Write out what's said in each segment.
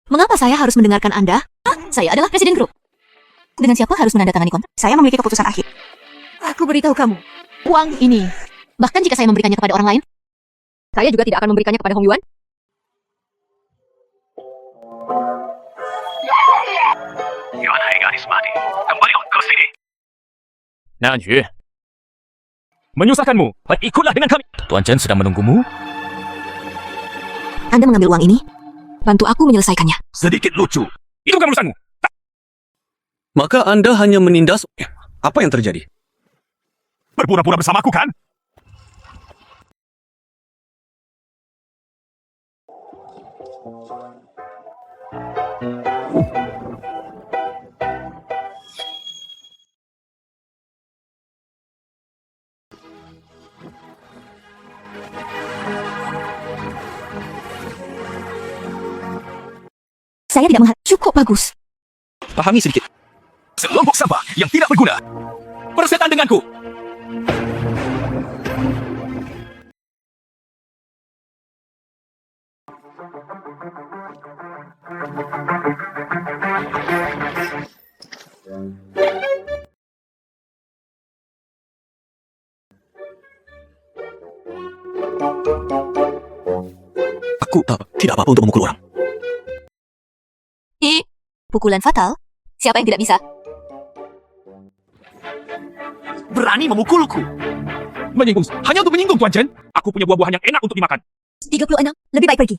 Mengapa saya harus mendengarkan Anda? Saya adalah presiden grup. Dengan siapa harus menandatangani kontrak? Saya memiliki keputusan akhir. Aku beritahu kamu, uang ini, bahkan jika saya memberikannya kepada orang lain, saya juga tidak akan memberikannya kepada Hong Yuan. Yuan Hai gadis mati, kembalilah ke sini. Nanju, menyusahkanmu, ikutlah dengan kami. Tuan Chen sedang menunggumu. Anda mengambil uang ini, bantu aku menyelesaikannya. Sedikit lucu. Itu bukan urusanmu. Maka Anda hanya menindas. Apa yang terjadi? Berpura-pura bersamaku kan? Saya tidak mengharap. Cukup bagus. Pahami sedikit. Selompok sampah yang tidak berguna. Bersetan denganku. Aku tidak apa-apa untuk memukul orang. Pukulan fatal? Siapa yang tidak bisa? Berani memukulku. Menyinggung, hanya untuk menyinggung Tuan Chen. Aku punya buah-buahan yang enak untuk dimakan. 36, lebih baik pergi.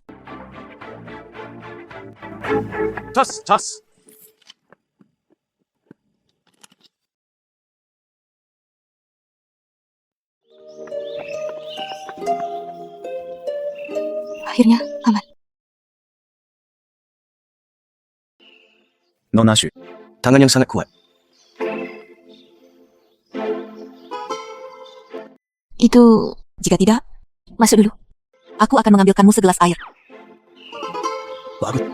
Cas. Akhirnya aman. Nona Xu, tangan yang sangat kuat. Itu, jika tidak, masuk dulu. Aku akan mengambilkanmu segelas air. Bagus.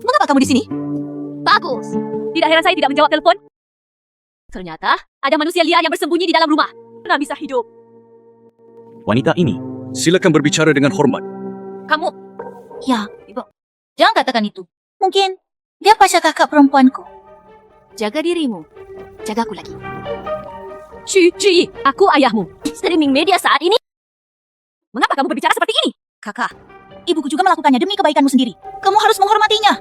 Mengapa kamu di sini? Bagus. Tidak heran saya tidak menjawab telepon. Ternyata ada manusia liar yang bersembunyi di dalam rumah. Mana bisa hidup? Wanita ini, silakan berbicara dengan hormat. Kamu. Ya, Ibu. Jangan katakan itu. Mungkin dia pacar kakak perempuanku. Jaga dirimu. Jagaku lagi. Ci, aku ayahmu. Streaming media saat ini. Mengapa kamu berbicara seperti ini? Kakak, ibuku juga melakukannya demi kebaikanmu sendiri. Kamu harus menghormatinya.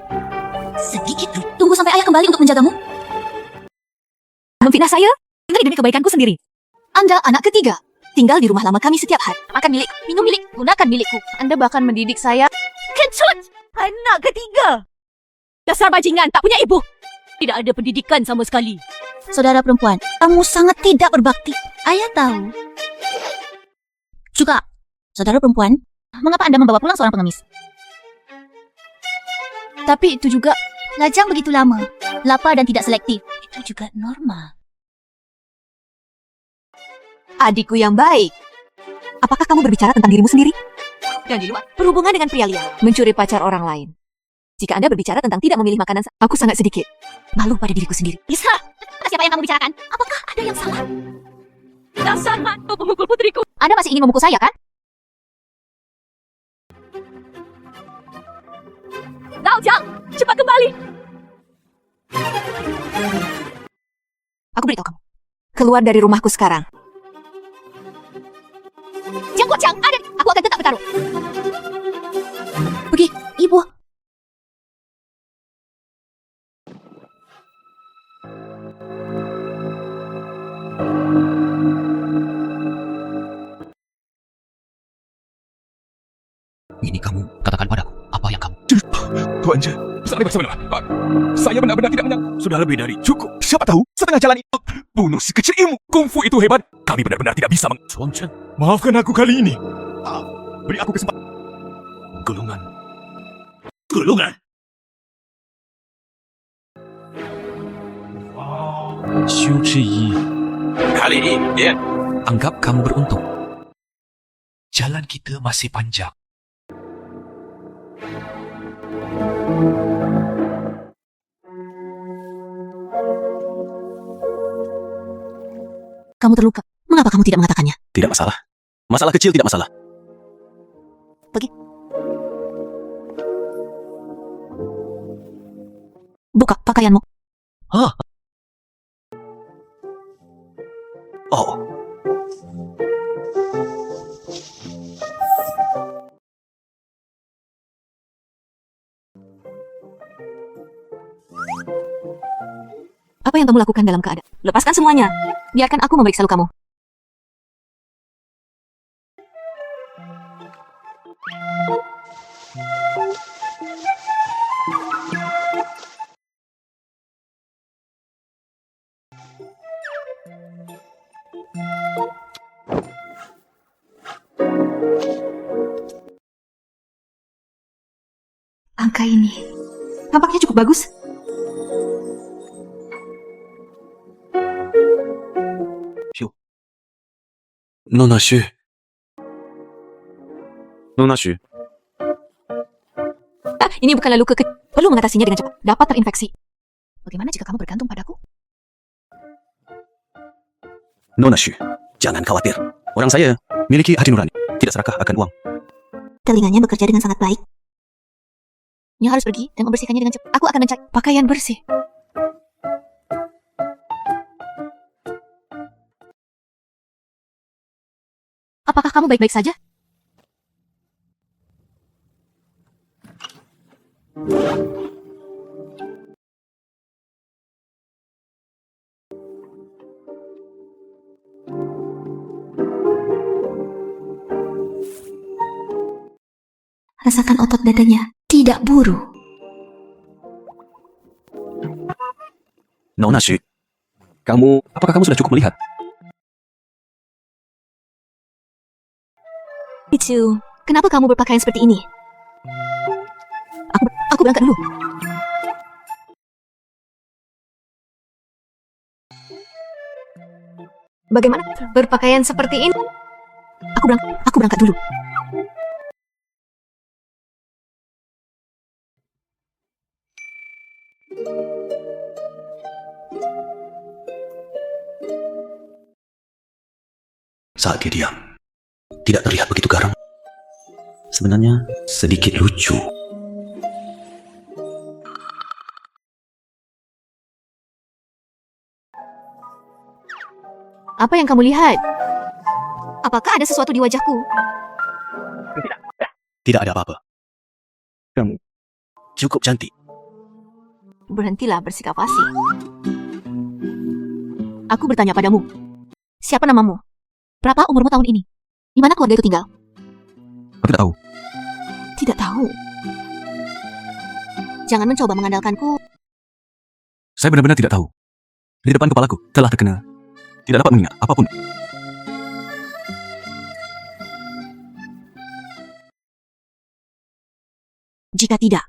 Sedikit dulu. Tunggu sampai ayah kembali untuk menjagamu. Memfitnah saya? Ini demi kebaikanku sendiri. Anda anak ketiga. Tinggal di rumah lama kami setiap hari. Makan milik, minum milik, gunakan milikku. Anda bahkan mendidik saya. Kencut! Anak ketiga. Dasar bajingan, tak punya ibu. Tidak ada pendidikan sama sekali. Saudara perempuan, kamu sangat tidak berbakti. Ayah tahu. Juga, saudara perempuan, mengapa Anda membawa pulang seorang pengemis? Tapi itu juga, lajang begitu lama, lapar dan tidak selektif. Itu juga normal. Adikku yang baik. Apakah kamu berbicara tentang dirimu sendiri? Dan di luar, berhubungan dengan pria liar, mencuri pacar orang lain. Jika Anda berbicara tentang tidak memilih makanan, aku sangat sedikit malu pada diriku sendiri. Bisa, siapa yang kamu bicarakan? Apakah ada yang salah? Dasar mantu pemukul putriku. Anda masih ingin memukul saya, kan? Lao Jiang, cepat kembali. Aku beritahu kamu. Keluar dari rumahku sekarang. Jiang Guoqiang, ada. Aku akan tetap bertaruh. Pergi, Ibu. Ini kamu katakan padaku apa yang kamu. Tuan Chen, saya bagaimana? Saya benar-benar tidak menyangka. Sudah lebih dari cukup. Siapa tahu setengah jalan itu bunuh si kecil ilmu. Kungfu itu hebat. Kami benar-benar tidak bisa Tuan Chen, Maafkan aku kali ini. Beri aku kesempatan. gulungan. Xiu Zhiyi, Kali ini, ya. anggap kamu beruntung. Jalan kita masih panjang. Kamu terluka. Mengapa kamu tidak mengatakannya? Tidak masalah. Masalah kecil tidak masalah. Buka pakaianmu. Hah? Oh. Apa yang kamu lakukan dalam keadaan? Lepaskan semuanya. Biarkan aku memeriksa lukamu. Angka ini nampaknya cukup bagus. Nona Xu. Nona Xu. Ini bukanlah luka kecil. Perlu mengatasinya dengan cepat. Dapat terinfeksi. Bagaimana jika kamu bergantung padaku? Nona Xu, jangan khawatir. Orang saya miliki hati nurani. Tidak serakah akan uang. Telinganya bekerja dengan sangat baik. Nya harus pergi dan membersihkannya dengan cepat. Aku akan mencari pakaian bersih. Apakah kamu baik-baik saja? Rasakan otot dadanya. Tidak buru. Nona Xu, apakah kamu sudah cukup melihat? Itu, kenapa kamu berpakaian seperti ini? Aku berangkat dulu. Bagaimana berpakaian seperti ini? Aku berangkat dulu. Saat dia diam, tidak terlihat begitu garang. Sebenarnya sedikit lucu. Apa yang kamu lihat? Apakah ada sesuatu di wajahku? Tidak ada apa-apa. Kamu cukup cantik. Berhentilah bersikap fasih. Aku bertanya padamu. Siapa namamu? Berapa umurmu tahun ini? Di mana keluarga itu tinggal? Aku tidak tahu. Tidak tahu. Jangan mencoba mengandalkanku. Saya benar-benar tidak tahu. Di depan kepalaku telah terkena. Tidak dapat mengingat apapun. Jika tidak,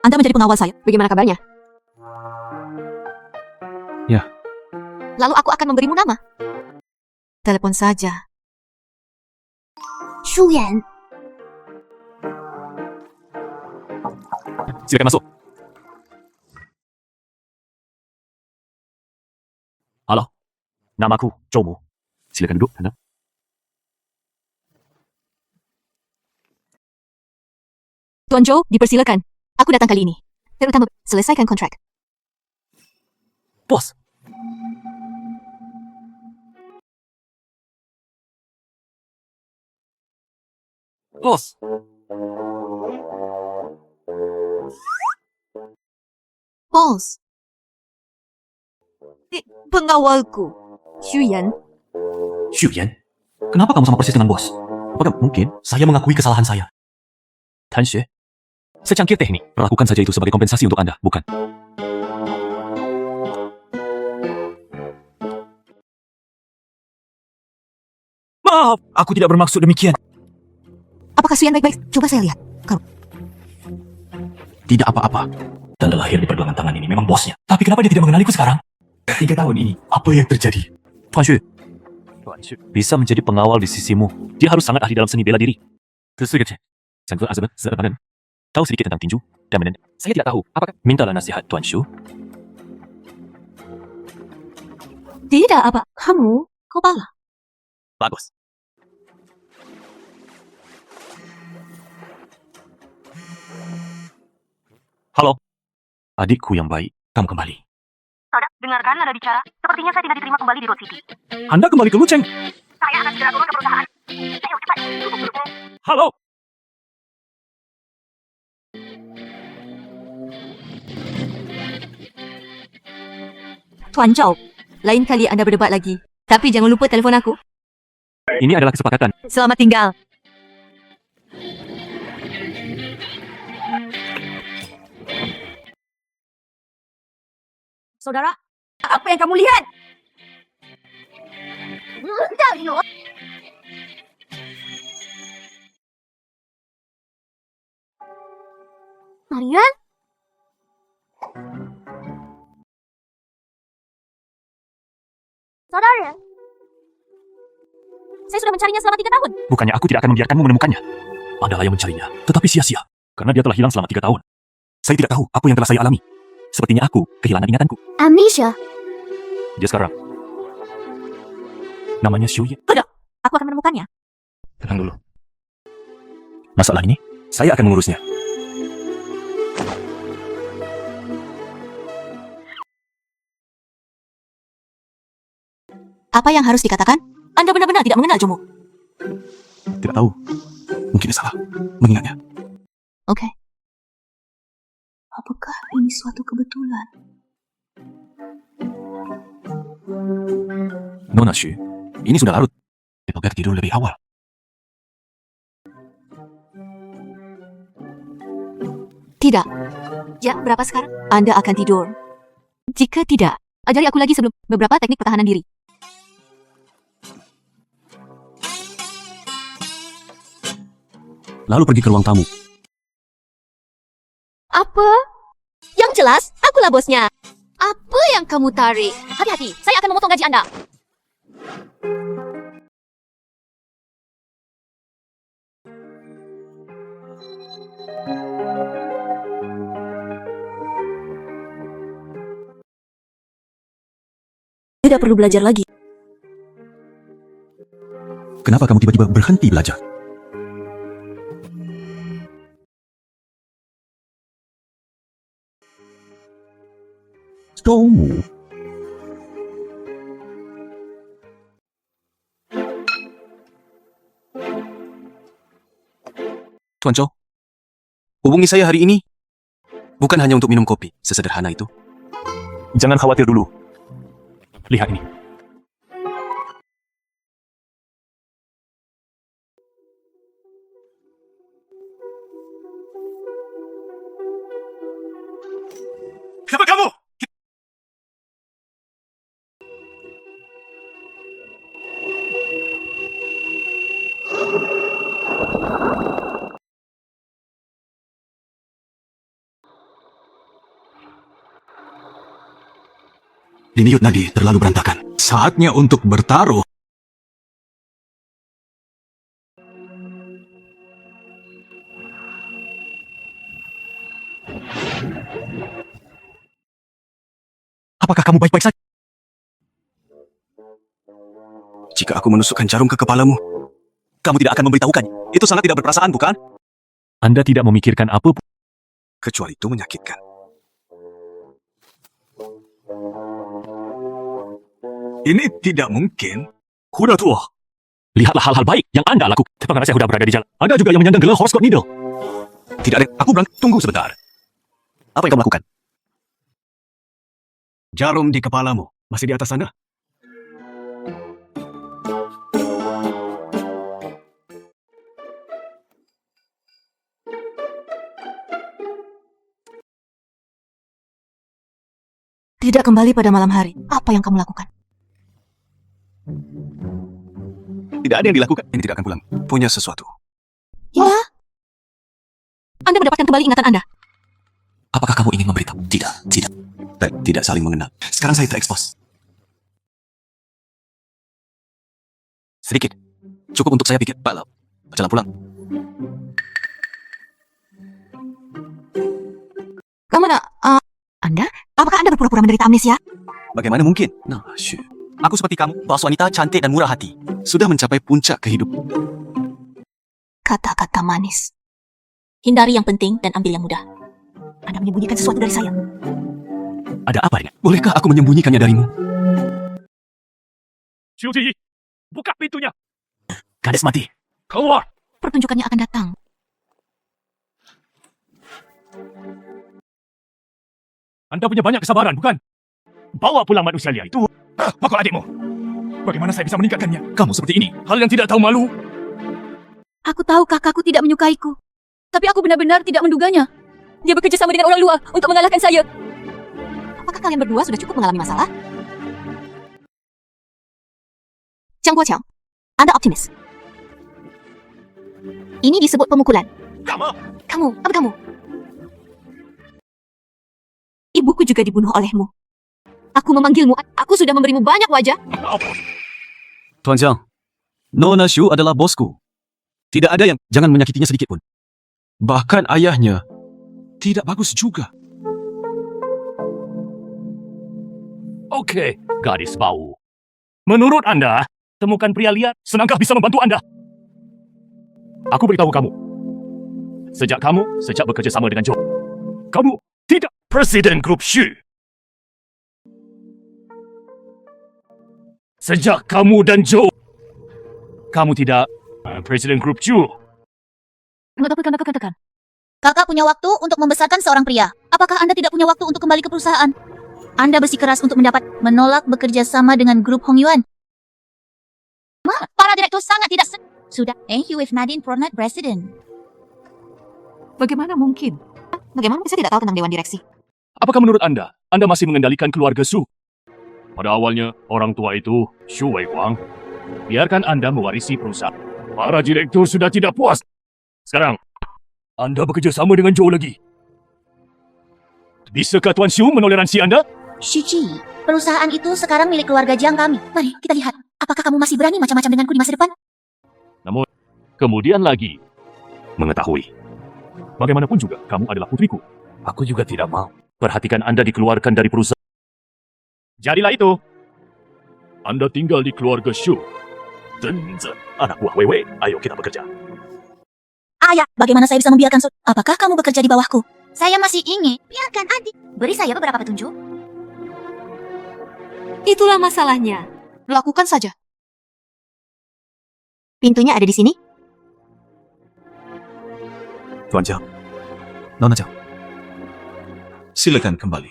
Anda menjadi pengawal saya. Bagaimana kabarnya? Ya. Lalu aku akan memberimu nama. Telepon saja. Shu Yan. Silakan masuk. Halo, namaku Zhou Mu. Silakan duduk, Anda. Tuan Zhou, dipersilakan. Aku datang kali ini. Terutama selesaikan kontrak. Bos. Bos. Bos. Pengawalku. Xu Yan. Xu Yan, kenapa kamu sama persis dengan bos? Apakah mungkin saya mengakui kesalahan saya? Tan Xue, secangkir teknik, lakukan saja itu sebagai kompensasi untuk Anda, bukan? Maaf, aku tidak bermaksud demikian. Apakah Xu Yan baik-baik? Coba saya lihat. Tidak apa-apa. Tanda lahir di pergelangan tangan ini memang bosnya. Tapi kenapa dia tidak mengenaliku sekarang? 3 tahun ini, apa yang terjadi? Tuan Xu bisa menjadi pengawal di sisimu. Dia harus sangat ahli dalam seni bela diri. Tahu sedikit tentang tinju dan menendang. Saya tidak tahu. Apakah mintalah nasihat Tuan Xu? Tidak apa. Kamu Kepala. Bagus. Halo. Adikku yang baik, kamu kembali. Saudara, dengarkan nada bicara. Sepertinya saya tidak diterima kembali di Road City. Anda kembali ke Luceng. Saya akan segera turun ke perusahaan. Ayo cepat. Halo. Tuan Chow, lain kali Anda berdebat lagi. Tapi jangan lupa telefon aku. Ini adalah kesepakatan. Selamat tinggal. Saudara, apa yang kamu lihat? Marian? Saudara, saya sudah mencarinya selama 3 tahun. Bukannya aku tidak akan membiarkanmu menemukannya. Anda yang mencarinya, tetapi sia-sia. Karena dia telah hilang selama 3 tahun. Saya tidak tahu apa yang telah saya alami. Sepertinya aku kehilangan ingatanku. Amnesia. Dia sekarang namanya Xiu Ye. Tidak, aku akan menemukannya. Tenang dulu. Masalah ini, saya akan mengurusnya. Apa yang harus dikatakan? Anda benar-benar tidak mengenal Jomo. Tidak tahu. Mungkin salah mengingatnya. Oke. Apakah ini suatu kebetulan? Nona Xu, ini sudah larut. Lebih baik tidur lebih awal. Tidak. Ya, berapa sekarang? Anda akan tidur. Jika tidak, ajari aku lagi sebelum beberapa teknik pertahanan diri. Lalu pergi ke ruang tamu. Apa? Yang jelas, akulah bosnya. Apa yang kamu tarik? Hati-hati, saya akan memotong gaji Anda. Tidak perlu belajar lagi. Kenapa kamu tiba-tiba berhenti belajar? Kamu Tuan Chow, hubungi saya hari ini. Bukan hanya untuk minum kopi, sesederhana itu. Jangan khawatir dulu. Lihat ini. Siapa kamu? Liniut nadi terlalu berantakan. Saatnya untuk bertaruh. Apakah kamu baik-baik saja? Jika aku menusukkan jarum ke kepalamu, kamu tidak akan memberitahukannya. Itu sangat tidak berperasaan, bukan? Anda tidak memikirkan apa pun. Kecuali itu menyakitkan. Ini tidak mungkin. Kuda tua. Lihatlah hal-hal baik yang Anda lakukan. Tepangan saya sudah berada di jalan. Ada juga yang menyandang gelar Horoscope Needle. Tidak ada. Aku bilang, tunggu sebentar. Apa yang kamu lakukan? Jarum di kepalamu. Masih di atas sana? Tidak kembali pada malam hari. Apa yang kamu lakukan? Tidak ada yang dilakukan. Ini tidak akan pulang. Punya sesuatu. Ya. Anda mendapatkan kembali ingatan Anda. Apakah kamu ingin memberitahu? Tidak. Tidak saling mengenal. Sekarang saya terekspos. Sedikit. Cukup untuk saya pikir. Baiklah. Jalan pulang. Kamu nak, Anda? Apakah Anda berpura-pura menderita amnesia? Bagaimana mungkin? Nah, Shu. Aku seperti kamu, bos wanita cantik dan murah hati. Sudah mencapai puncak kehidupan. Kata-kata manis. Hindari yang penting dan ambil yang mudah. Anda menyembunyikan sesuatu dari saya. Ada apa ini? Bolehkah aku menyembunyikannya darimu? Xiu Ji, buka pintunya. Kades mati. Keluar. Pertunjukannya akan datang. Anda punya banyak kesabaran, bukan? Bawa pulang manusia liar itu. Pakul adikmu. Bagaimana saya bisa meninggalkannya? Kamu seperti ini, hal yang tidak tahu malu. Aku tahu kakakku tidak menyukaiku. Tapi aku benar-benar tidak menduganya. Dia bekerja sama dengan orang luar untuk mengalahkan saya. Apakah kalian berdua sudah cukup mengalami masalah? Chang Guoqiao, Anda optimis. Ini disebut pemukulan. Kamu, apa kamu? Ibuku juga dibunuh olehmu. Aku memanggilmu, aku sudah memberimu banyak wajah. Tuan Jiang, Nona Shu adalah bosku. Tidak ada yang jangan menyakitinya sedikit pun. Bahkan ayahnya tidak bagus juga. Oke, gadis bau. Menurut Anda, temukan pria liar senangkah bisa membantu Anda? Aku beritahu kamu. Sejak bekerja sama dengan Joe, kamu tidak Presiden Grup Shu. Sejak kamu dan Joe, kamu tidak Presiden Grup Shu. Katakan. Kakak punya waktu untuk membesarkan seorang pria. Apakah Anda tidak punya waktu untuk kembali ke perusahaan? Anda bersikeras untuk menolak bekerja sama dengan grup Hong Yuan. Para direktur sangat tidak sudah. Thank you with Nadine for not president. Bagaimana mungkin? Bagaimana bisa tidak tahu tentang dewan direksi? Apakah menurut Anda masih mengendalikan keluarga Su? Pada awalnya, orang tua itu, Shu Weihuang, biarkan Anda mewarisi perusahaan. Para direktur sudah tidak puas. Sekarang, Anda bekerja sama dengan Joe lagi. Bisakah Tuan Shu menoleransi Anda? Shuji, perusahaan itu sekarang milik keluarga Jiang kami. Mari kita lihat, apakah kamu masih berani macam-macam denganku di masa depan? Kemudian lagi, mengetahui. Bagaimanapun juga, kamu adalah putriku. Aku juga tidak mau. Perhatikan Anda dikeluarkan dari perusahaan. Jadilah itu. Anda tinggal di keluarga Shu. Zenzhen, anak buah Wei, ayo kita bekerja. Ayah, bagaimana saya bisa membiarkan apakah kamu bekerja di bawahku? Saya masih ingin. Biarkan adik. Beri saya beberapa petunjuk. Itulah masalahnya. Lakukan saja. Pintunya ada di sini. Tuan Jiang, Nona Jiang, silakan kembali.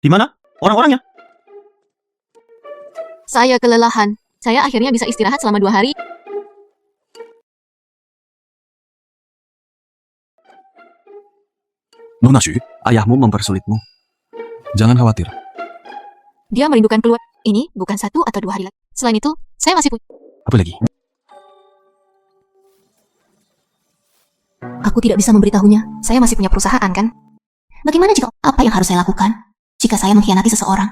Di mana orang-orangnya? Saya kelelahan. Saya akhirnya bisa istirahat selama 2 hari. Nona Shu, ayahmu mempersulitmu. Jangan khawatir. Dia merindukan keluar. Ini bukan 1 atau 2 hari lagi. Selain itu, saya masih punya. Apa lagi? Aku tidak bisa memberitahunya. Saya masih punya perusahaan, kan? Bagaimana jika apa yang harus saya lakukan jika saya mengkhianati seseorang?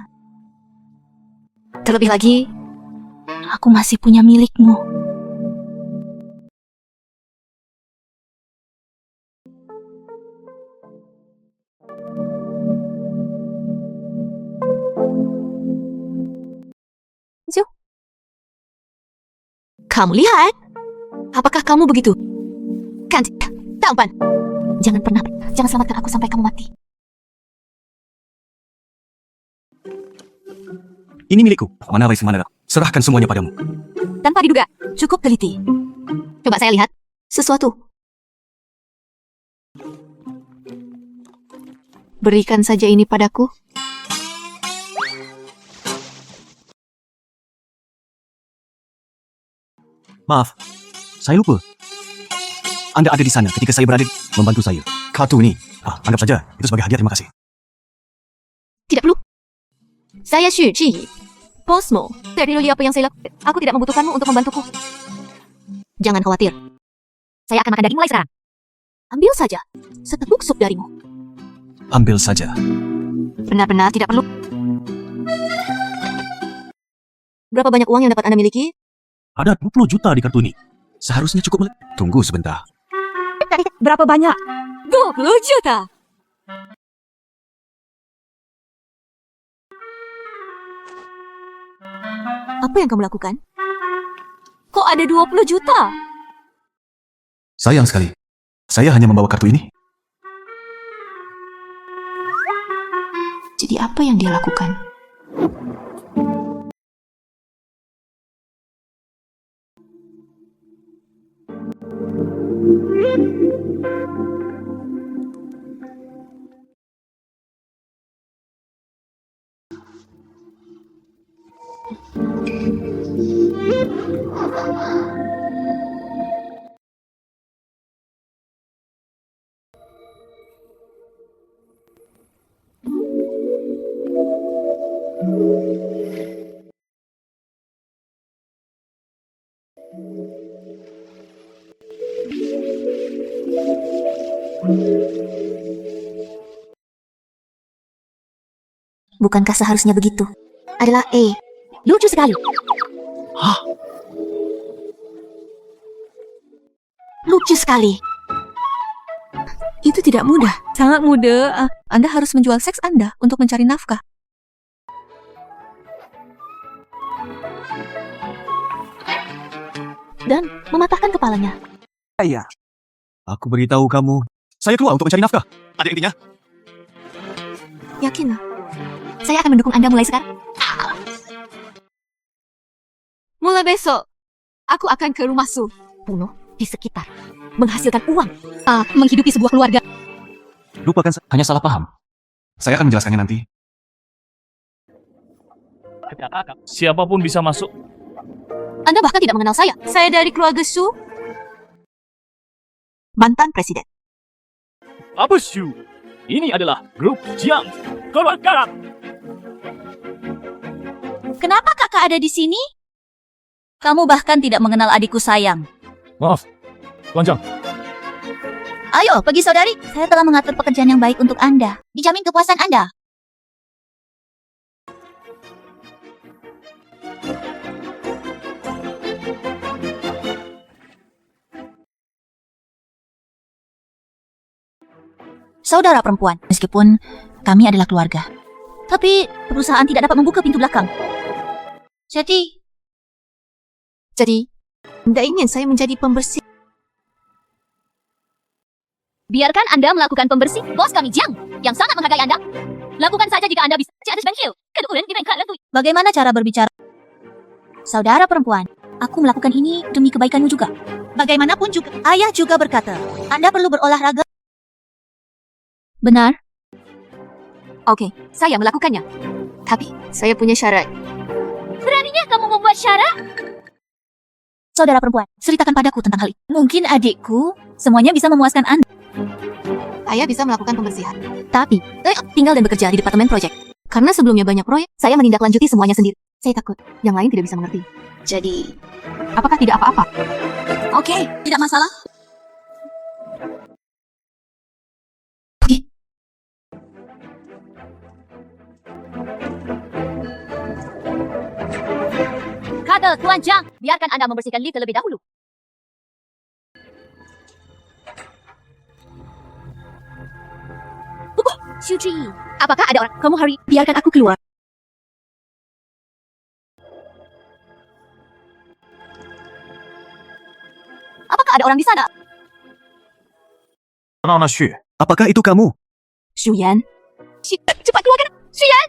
Terlebih lagi, aku masih punya milikmu. Zhu, kamu lihat? Apakah kamu begitu? Kan, tampan. Jangan selamatkan aku sampai kamu mati. Ini milikku. Mana Wei Semana? Serahkan semuanya padamu. Tanpa diduga, cukup teliti. Coba saya lihat sesuatu. Berikan saja ini padaku. Maaf, saya lupa. Anda ada di sana ketika saya berada membantu saya. Kartu ini, anggap saja itu sebagai hadiah. Terima kasih. Tidak perlu. Saya Xu Ji, bosmu. Dari apa yang saya lakukan, aku tidak membutuhkanmu untuk membantuku. Jangan khawatir. Saya akan makan daging mulai sekarang. Ambil saja seteguk sup darimu. Ambil saja. Benar-benar tidak perlu. Berapa banyak uang yang dapat Anda miliki? Ada 20 juta di kartu ini. Seharusnya cukup Tunggu sebentar. Berapa banyak? 20 juta. Apa yang kamu lakukan? Kok ada 20 juta? Sayang sekali. Saya hanya membawa kartu ini. Jadi apa yang dia lakukan? Bukankah seharusnya begitu? Adalah A. Lucu sekali. Hah? Lucu sekali. Itu tidak mudah. Sangat mudah. Anda harus menjual seks Anda untuk mencari nafkah. Dan mematahkan kepalanya. Iya. Aku beritahu kamu. Saya keluar untuk mencari nafkah. Ada intinya? Yakinlah. Saya akan mendukung Anda mulai sekarang. Mulai besok, aku akan ke rumah Su. Bunuh di sekitar. Menghasilkan uang. Menghidupi sebuah keluarga. Lupakan, hanya salah paham. Saya akan menjelaskannya nanti. Siapapun bisa masuk. Anda bahkan tidak mengenal saya. Saya dari keluarga Su. Mantan presiden. Apa Shu? Ini adalah grup Jiang. Keluar sekarang. Kenapa kakak ada di sini? Kamu bahkan tidak mengenal adikku sayang. Maaf, Tuan Jiang. Ayo, pergi saudari. Saya telah mengatur pekerjaan yang baik untuk Anda. Dijamin kepuasan Anda. Saudara perempuan. Meskipun kami adalah keluarga. Tapi perusahaan tidak dapat membuka pintu belakang. Jadi, Anda ingin saya menjadi pembersih? biarkan Anda melakukan pembersih. Bos kami Jiang, yang sangat menghargai Anda. Lakukan saja jika Anda bisa. Atas bengkel. Kedudukan di bengkel lentui. Bagaimana cara berbicara? Saudara perempuan, aku melakukan ini demi kebaikanmu juga. Bagaimanapun juga, ayah juga berkata, Anda perlu berolahraga. Benar? Oke, saya melakukannya. Tapi, saya punya syarat. Beraninya kamu membuat syarat? Saudara perempuan, ceritakan padaku tentang hal ini. Mungkin adikku, semuanya bisa memuaskan Anda. Ayah bisa melakukan pembersihan. Tapi, tinggal dan bekerja di departemen proyek. Karena sebelumnya banyak proyek, saya menindaklanjuti semuanya sendiri. Saya takut yang lain tidak bisa mengerti. Jadi, Apakah tidak apa-apa? oke, tidak masalah. Kata Tuan Jiang, biarkan Anda membersihkan lift terlebih dahulu. Shuji, Apakah ada orang? kamu hari, biarkan aku keluar. Apakah ada orang di sana? Nona Xu, Apakah itu kamu? Shuyan, Cepat keluarkan. Suyan.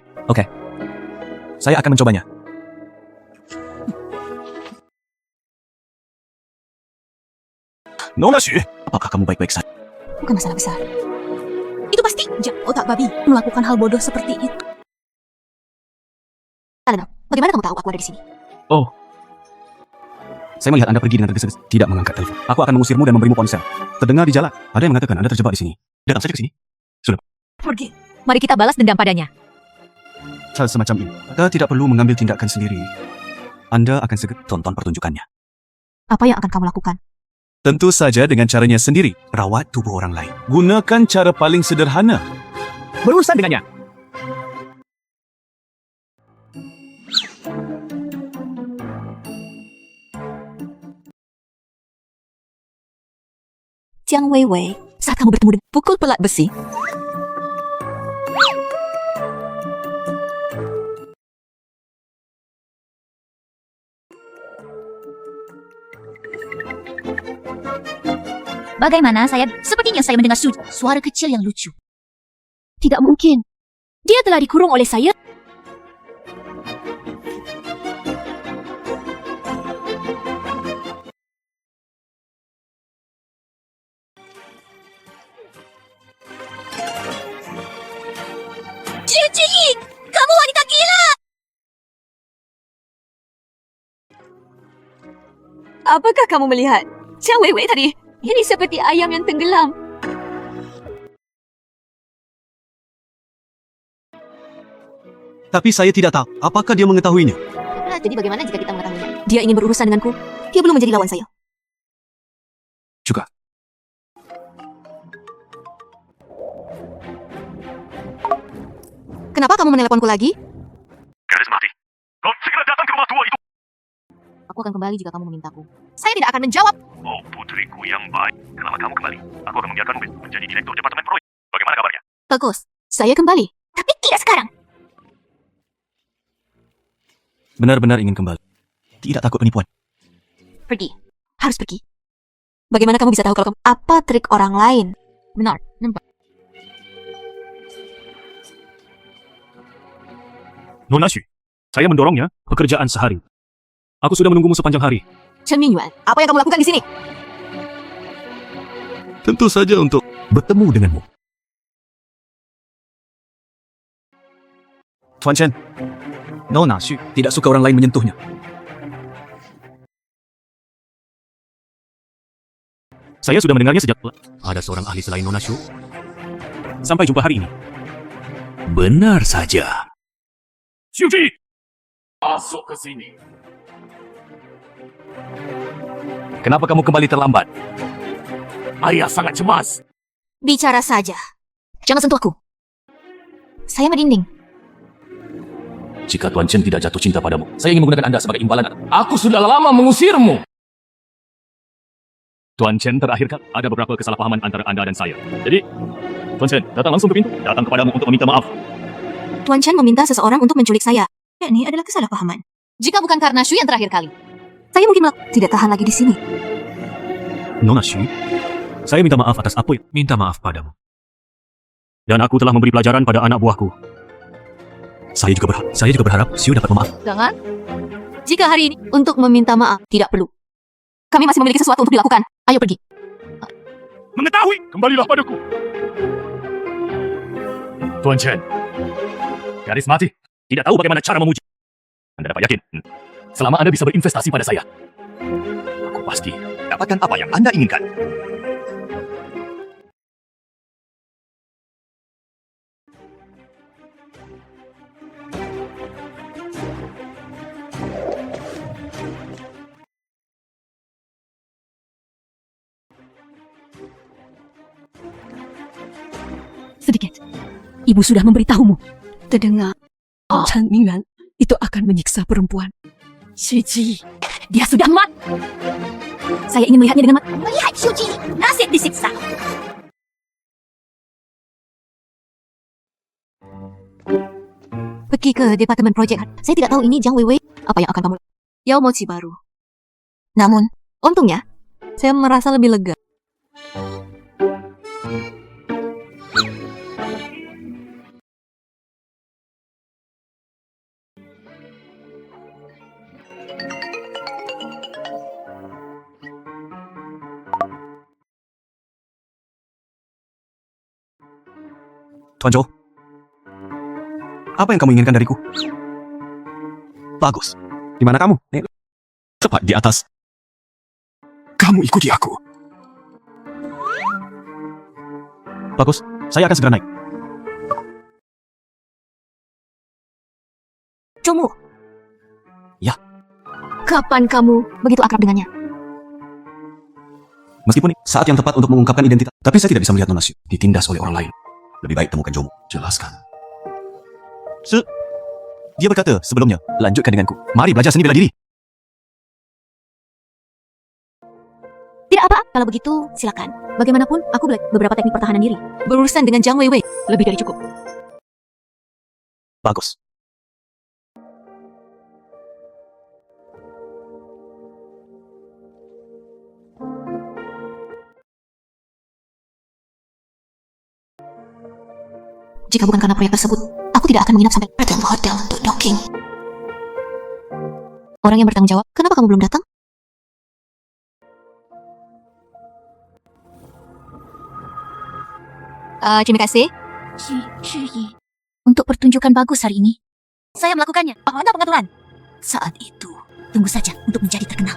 Saya akan mencobanya. Nona Xu, apakah kamu baik-baik saja? bukan masalah besar. Itu pasti otak babi melakukan hal bodoh seperti itu. Bagaimana kamu tahu aku ada di sini? Saya melihat Anda pergi dengan tergesa-gesa, tidak mengangkat telepon. Aku akan mengusirmu dan memberimu ponsel. Terdengar di jalan, ada yang mengatakan Anda terjebak di sini. Datang saja ke sini. Pergi. Mari kita balas dendam padanya. Hal semacam ini. Anda tidak perlu mengambil tindakan sendiri. Anda akan segera tonton pertunjukannya. Apa yang akan kamu lakukan? Tentu saja dengan caranya sendiri. Rawat tubuh orang lain. Gunakan cara paling sederhana. Berurusan dengannya. Jiang Weiwei saat kamu bertemu dengan pukul pelat besi. Bagaimana saya? Sepertinya saya mendengar suara kecil yang lucu. Tidak mungkin. Dia telah dikurung oleh saya. Cici, kamu wanita gila! Apakah kamu melihat Jiang Weiwei tadi? Ini seperti ayam yang tenggelam. Tapi saya tidak tahu apakah dia mengetahuinya. Nah, jadi bagaimana jika kita mengetahuinya? Dia ingin berurusan denganku. Dia belum menjadi lawan saya. Juga. Kenapa kamu meneleponku lagi? Garis mati. Kau segera datang ke rumah tua itu. Aku akan kembali jika kamu memintaku. Saya tidak akan menjawab. Oh, putriku yang baik. Kenapa kamu kembali? Aku akan membiarkanmu menjadi direktur departemen proyek. Bagaimana kabarnya? Bagus. Saya kembali. Tapi tidak sekarang. Benar-benar ingin kembali. Tidak takut penipuan. Pergi. Harus pergi. Bagaimana kamu bisa tahu kalau kamu... Apa trik orang lain? Benar. Nampak. Nona Xu, saya mendorongnya pekerjaan sehari. Aku sudah menunggumu sepanjang hari. Chen Mingyuan, apa yang kamu lakukan di sini? Tentu saja untuk Bertemu denganmu. Tuan Chen. Nona Xu tidak suka orang lain menyentuhnya. Saya sudah mendengarnya sejak... Ada seorang ahli selain Nona Xu? Sampai jumpa hari ini. Benar saja. Xiuji! Masuk ke sini. Kenapa kamu kembali terlambat? Ayah sangat cemas. Bicara saja. Jangan sentuh aku. Saya merinding. Jika Tuan Chen tidak jatuh cinta padamu, saya ingin menggunakan Anda sebagai imbalan. Aku sudah lama mengusirmu. Tuan Chen, terakhir kali ada beberapa kesalahpahaman antara Anda dan saya. Jadi, Tuan Chen, datang langsung ke pintu. Datang kepadamu untuk meminta maaf. Tuan Chen meminta seseorang untuk menculik saya. Ini adalah kesalahpahaman. Jika bukan karena Shu yang terakhir kali. Saya mungkin tidak tahan lagi di sini. Nona Xu, saya minta maaf atas apa yang Minta maaf padamu. dan aku telah memberi pelajaran pada anak buahku. Saya juga berharap Xiu dapat memaaf. Jangan. Jika hari ini untuk meminta maaf, tidak perlu. Kami masih memiliki sesuatu untuk dilakukan. Ayo pergi. Mengetahui, kembalilah padaku. Tuan Chen, garis mati. Tidak tahu bagaimana cara memuji. Anda dapat yakin, selama Anda bisa berinvestasi pada saya, aku pasti dapatkan apa yang Anda inginkan. Sedikit. Ibu sudah memberitahumu. Terdengar. Oh. Chen Mingyuan itu akan menyiksa perempuan. Shiji, dia sudah mati. Saya ingin melihatnya dengan mata. Melihat Shuji nasib disiksa. Pergi ke departemen proyek. Saya tidak tahu ini Jiang Weiwei. Apa yang akan kamu... Yao Mochi baru. Namun, untungnya, saya merasa lebih lega. Tuan Zhou, apa yang kamu inginkan dariku? Bagus. Di mana kamu? Tepat di atas. Kamu ikuti aku. Bagus, saya akan segera naik. Zhoumu. Ya. Kapan kamu begitu akrab dengannya? Meskipun saat yang tepat untuk mengungkapkan identitas, tapi saya tidak bisa melihat Nona Xu ditindas oleh orang lain. Lebih baik temukan Zhoumu. Jelaskan. Dia berkata sebelumnya, lanjutkan denganku. Mari belajar seni bela diri. Tidak apa. Kalau begitu, silakan. Bagaimanapun, aku belajar beberapa teknik pertahanan diri. Berurusan dengan Jiang Weiwei, lebih dari cukup. Bagus. Jika bukan karena proyek tersebut, aku tidak akan menginap sampai hotel untuk docking. Orang yang bertanggung jawab, kenapa kamu belum datang? Terima kasih. Shi, untuk pertunjukan bagus hari ini, saya melakukannya. Mana pengaturan? Saat itu, tunggu saja untuk menjadi terkenal.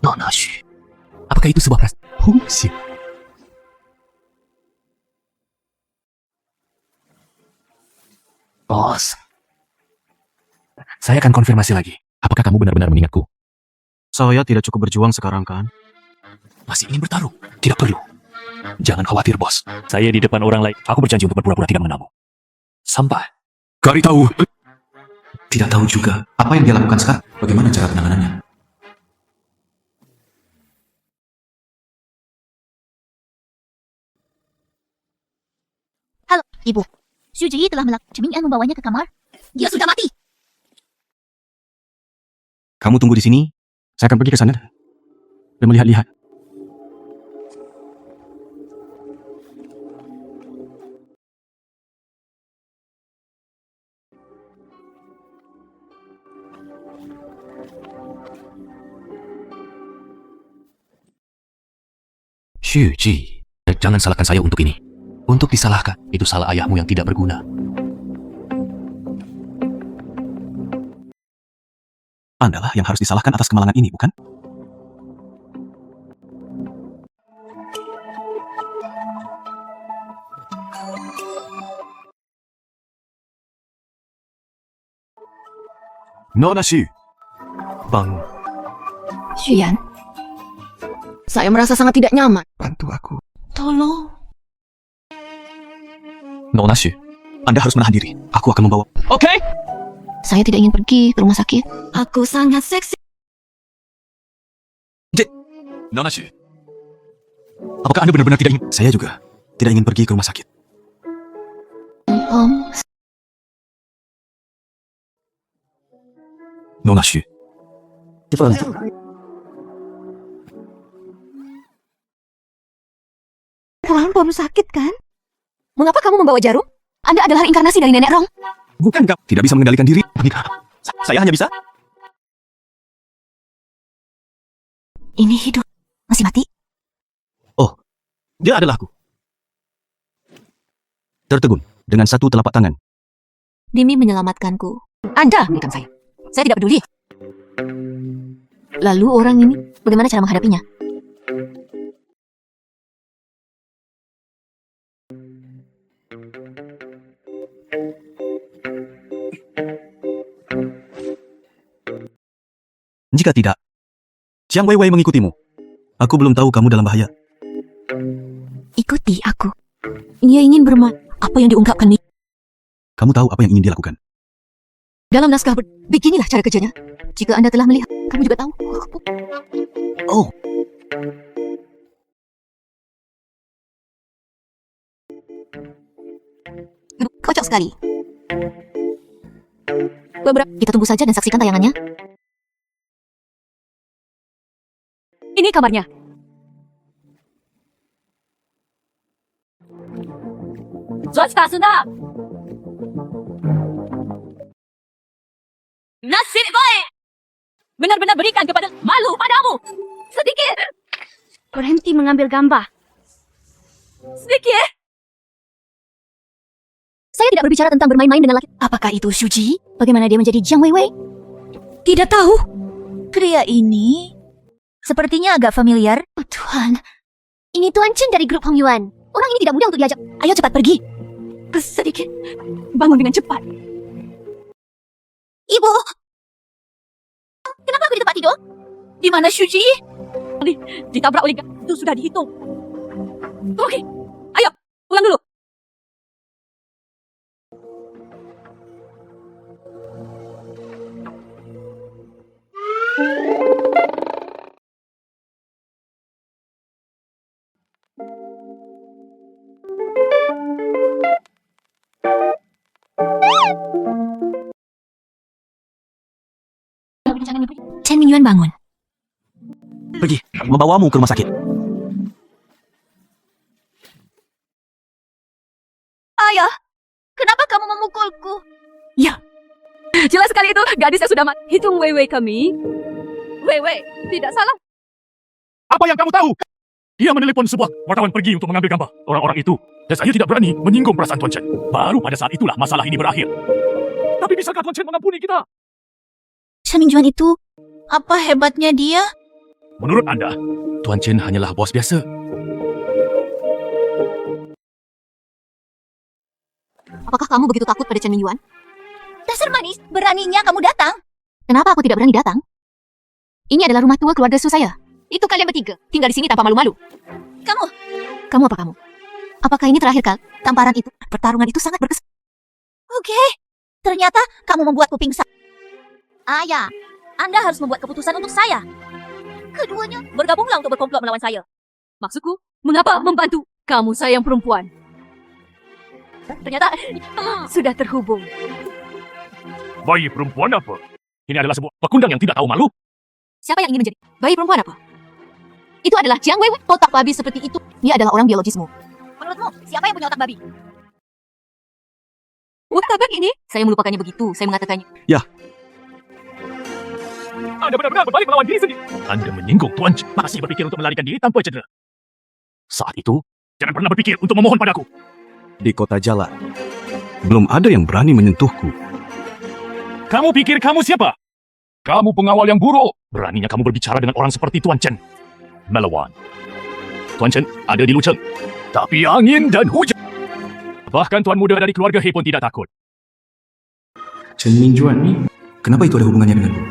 Nona Xu. Apakah itu sebuah perasaan? Bos. Saya akan konfirmasi lagi. Apakah kamu benar-benar mengingatku? Saya tidak cukup berjuang sekarang kan? Masih ingin bertarung? Tidak perlu. Jangan khawatir, bos. Saya di depan orang lain. Aku berjanji untuk berpura-pura tidak mengenalmu. Sampai. Kari tahu. Tidak tahu juga apa yang dia lakukan sekarang. Bagaimana cara penanganannya? Halo, Ibu. Xu Ji telah melakukan Cemingan membawanya ke kamar. Dia sudah mati. Kamu tunggu di sini. Saya akan pergi ke sana dan melihat-lihat. Xu Ji, jangan salahkan saya untuk ini. Untuk disalahkan, itu salah ayahmu yang tidak berguna. Andalah yang harus disalahkan atas kemalangan ini, bukan? Nona Xu. Bang, Xuyan, saya merasa sangat tidak nyaman. Bantu aku. Tolong. Nona Xu, Anda harus menahan diri. Aku akan membawa. Oke. Saya tidak ingin pergi ke rumah sakit. Aku sangat seksi. Nona Xu. Apakah Anda benar-benar tidak ingin? Saya juga tidak ingin pergi ke rumah sakit. Nona Xu. Pulang baru sakit kan? Mengapa kamu membawa jarum? Anda adalah reinkarnasi dari nenek Rong. Bukan kau tidak bisa mengendalikan diri. Tidak. Saya hanya bisa. Ini hidup. Masih mati? Oh, dia adalah aku. Tertegun dengan satu telapak tangan. Demi menyelamatkanku. Anda bukan saya. Saya tidak peduli. Lalu orang ini, bagaimana cara menghadapinya? Jika tidak, Jiang Weiwei mengikutimu. Aku belum tahu kamu dalam bahaya. Ikuti aku. Dia ingin bermain. Apa yang diungkapkan ini? Kamu tahu apa yang ingin dia lakukan. Dalam naskah beginilah cara kerjanya. Jika Anda telah melihat, kamu juga tahu. Oh, Kocak sekali. Kita tunggu saja dan saksikan tayangannya. Ini kamarnya. Nasib baik. Benar-benar berikan kepada malu padamu. Sedikit. Berhenti mengambil gambar. Sedikit. Saya tidak berbicara tentang bermain-main dengan laki. Apakah itu Xu Ji? Bagaimana dia menjadi Jiang Weiwei? Tidak tahu. Pria ini sepertinya agak familiar. Oh Tuhan. Ini Tuan Chen dari grup Hong Yuan. Orang ini tidak mudah untuk diajak. Ayo cepat pergi. Sedikit. Bangun dengan cepat. Ibu. Kenapa aku di tempat tidur? Di mana Xu Ji? Ditabrak oleh itu sudah dihitung. Okey. Ayo, pulang dulu. Chen Mingyuan bangun. Pergi, membawamu ke rumah sakit. Ayah, kenapa kamu memukulku? Ya, jelas sekali itu gadis yang sudah mati. Hitung Wei kami. Wei, tidak salah. Apa yang kamu tahu? Dia menelepon sebuah wartawan pergi untuk mengambil gambar orang-orang itu. Dan saya tidak berani menyinggung perasaan Tuan Chen. Baru pada saat itulah masalah ini berakhir. Tapi bisakah Tuan Chen mengampuni kita? Chen Mingyuan itu, apa hebatnya dia? Menurut Anda, Tuan Chen hanyalah bos biasa. Apakah kamu begitu takut pada Chen Mingyuan? Dasar manis, beraninya kamu datang. Kenapa aku tidak berani datang? Ini adalah rumah tua keluarga Su saya. Itu kalian bertiga, tinggal di sini tanpa malu-malu. Kamu apa kamu? Apakah ini terakhir kali? Tamparan itu, pertarungan itu sangat berkesan. Oke, ternyata kamu membuatku pingsan. Ayah, Anda harus membuat keputusan untuk saya. Keduanya bergabunglah untuk berkomplot melawan saya. Maksudku, mengapa membantu kamu sayang perempuan? Ternyata sudah terhubung. Bayi perempuan apa? Ini adalah sebuah pekundang yang tidak tahu malu. Siapa yang ingin menjadi bayi perempuan apa? Itu adalah Jiang Wei, otak babi seperti itu. Dia adalah orang biologismu. Menurutmu, siapa yang punya otak babi? Otak babi ini? Saya melupakannya begitu, saya mengatakannya. Anda benar-benar berbalik melawan diri sendiri. Anda menyinggung Tuan Chen. Masih berpikir untuk melarikan diri tanpa cedera. Saat itu, jangan pernah berpikir untuk memohon padaku. Di kota Jala, belum ada yang berani menyentuhku. Kamu pikir kamu siapa? Kamu pengawal yang buruk. Beraninya kamu berbicara dengan orang seperti Tuan Chen. Melawan. Tuan Chen ada di Lucheng. Tapi angin dan hujan. Bahkan tuan muda dari keluarga He pun tidak takut. Chen Mingyuan ni, kenapa itu ada hubungannya denganku?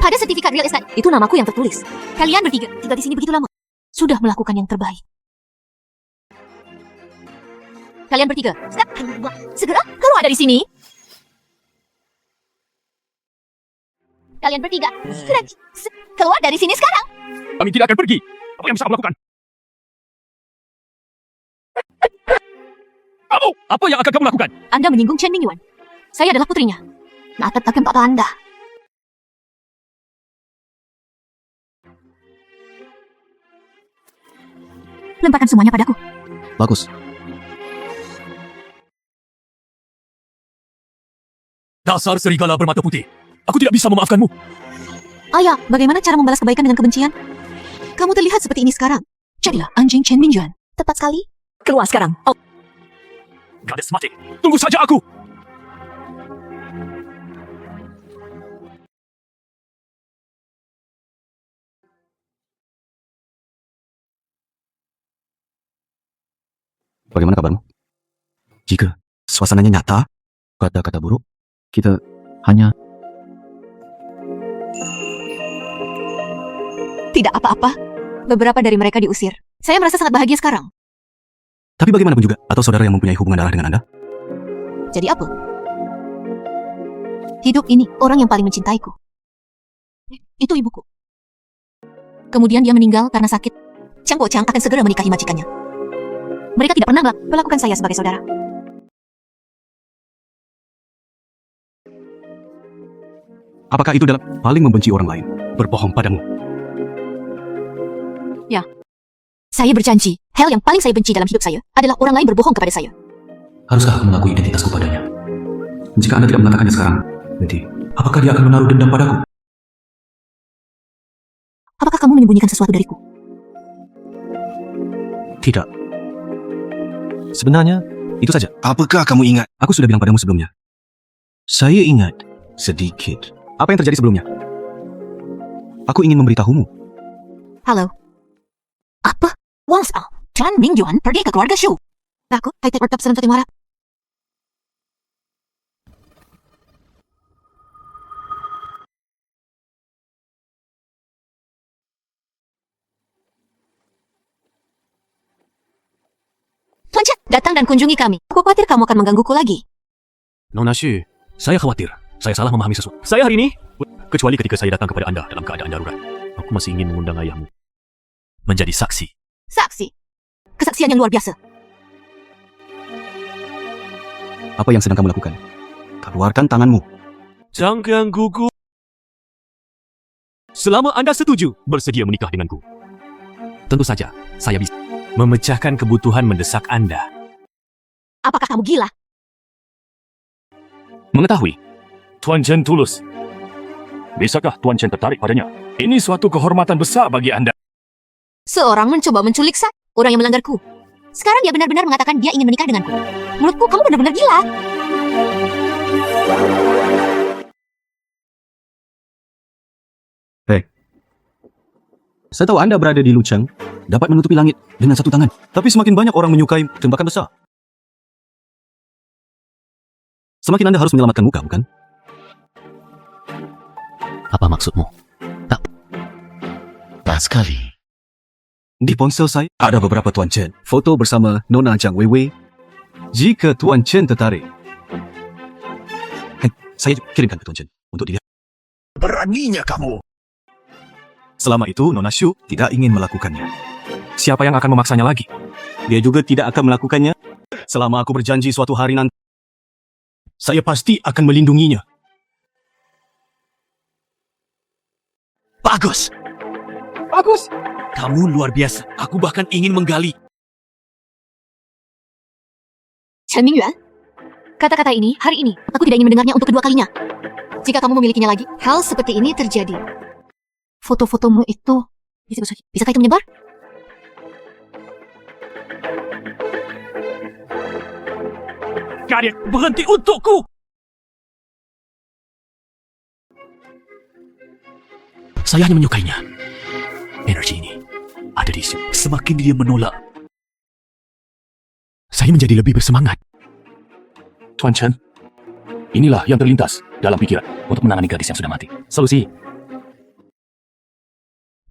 Pada sertifikat real estate, itu namaku yang tertulis. Kalian bertiga tinggal di sini begitu lama. Sudah melakukan yang terbaik. Kalian bertiga, segera keluar dari sini. Kalian bertiga, segera keluar dari sini sekarang. Kami tidak akan pergi. Apa yang bisa kamu lakukan? Kamu, apa yang akan kamu lakukan? Anda menyinggung Chen Mingyuan. Saya adalah putrinya. Nakatkan papa Anda. Lemparkan semuanya padaku. Bagus. Dasar serigala bermata putih. Aku tidak bisa memaafkanmu. Ayah, bagaimana cara membalas kebaikan dengan kebencian? Kamu terlihat seperti ini sekarang. Jadilah anjing Chen Mingyuan. Tepat sekali. Keluar sekarang. Oh, Gadis mati. Tunggu saja aku. Bagaimana kabarmu? Jika suasananya nyata, kata-kata buruk, kita hanya... Tidak apa-apa. Beberapa dari mereka diusir. Saya merasa sangat bahagia sekarang. Tapi bagaimanapun juga, atau saudara yang mempunyai hubungan darah dengan Anda? Jadi apa? Hidup ini orang yang paling mencintaiku. Itu ibuku. Kemudian dia meninggal karena sakit. Chang Po Chang akan segera menikahi majikannya. Mereka tidak pernah melakukan saya sebagai saudara. Apakah itu dalam paling membenci orang lain? Berbohong padamu. Saya berjanji, hal yang paling saya benci dalam hidup saya adalah orang lain berbohong kepada saya. Haruskah aku mengakui identitasku padanya? Jika Anda tidak mengatakannya sekarang, nanti, apakah dia akan menaruh dendam padaku? Apakah kamu menyembunyikan sesuatu dariku? Tidak. Sebenarnya, itu saja. Apakah kamu ingat? Aku sudah bilang padamu sebelumnya. Saya ingat sedikit. Apa yang terjadi sebelumnya? Aku ingin memberitahumu. Halo. Apa? Wang Sao, Chen Mingyuan pergi ke keluarga Shu. Aku, high-tech workshop serem Muara. Datang dan kunjungi kami. Aku khawatir kamu akan menggangguku lagi. Nona Xu, saya khawatir. Saya salah memahami sesuatu. Saya hari ini, kecuali ketika saya datang kepada Anda dalam keadaan darurat. Aku masih ingin mengundang ayahmu menjadi saksi. Saksi. Kesaksian yang luar biasa. Apa yang sedang kamu lakukan? Keluarkan tanganmu. Jangan gugup. Selama Anda setuju bersedia menikah denganku, tentu saja saya bisa memecahkan kebutuhan mendesak Anda. Apakah kamu gila? Mengetahui, Tuan Chen tulus. Bisakah Tuan Chen tertarik padanya? Ini suatu kehormatan besar bagi Anda. Seorang mencoba menculik saya, orang yang melanggarku. Sekarang dia benar-benar mengatakan dia ingin menikah denganku. Menurutku kamu benar-benar gila. saya tahu Anda berada di Luchang, dapat menutupi langit dengan satu tangan. Tapi semakin banyak orang menyukai tembakan besar. Semakin Anda harus menyelamatkan muka, bukan? Apa maksudmu? Tak sekali. Di ponsel saya ada beberapa Tuan Chen. Foto bersama Nona Jiang Weiwei. Jika Tuan Chen tertarik, saya kirimkan ke Tuan Chen untuk dilihat. Beraninya kamu. Selama itu, Nona Xu tidak ingin melakukannya. Siapa yang akan memaksanya lagi? Dia juga tidak akan melakukannya selama aku berjanji suatu hari nanti. Saya pasti akan melindunginya. Bagus! Bagus! Kamu luar biasa. Aku bahkan ingin menggali. Chen Mingyuan, kata-kata ini hari ini aku tidak ingin mendengarnya untuk kedua kalinya. Jika kamu memilikinya lagi, hal seperti ini terjadi. Foto-fotomu itu bisakah itu menyebar? Kalian berhenti untukku! Saya hanya menyukainya. Energi ini ada di sini. Semakin dia menolak, saya menjadi lebih bersemangat. Tuan Chen, inilah yang terlintas dalam pikiran untuk menangani gadis yang sudah mati. Solusi.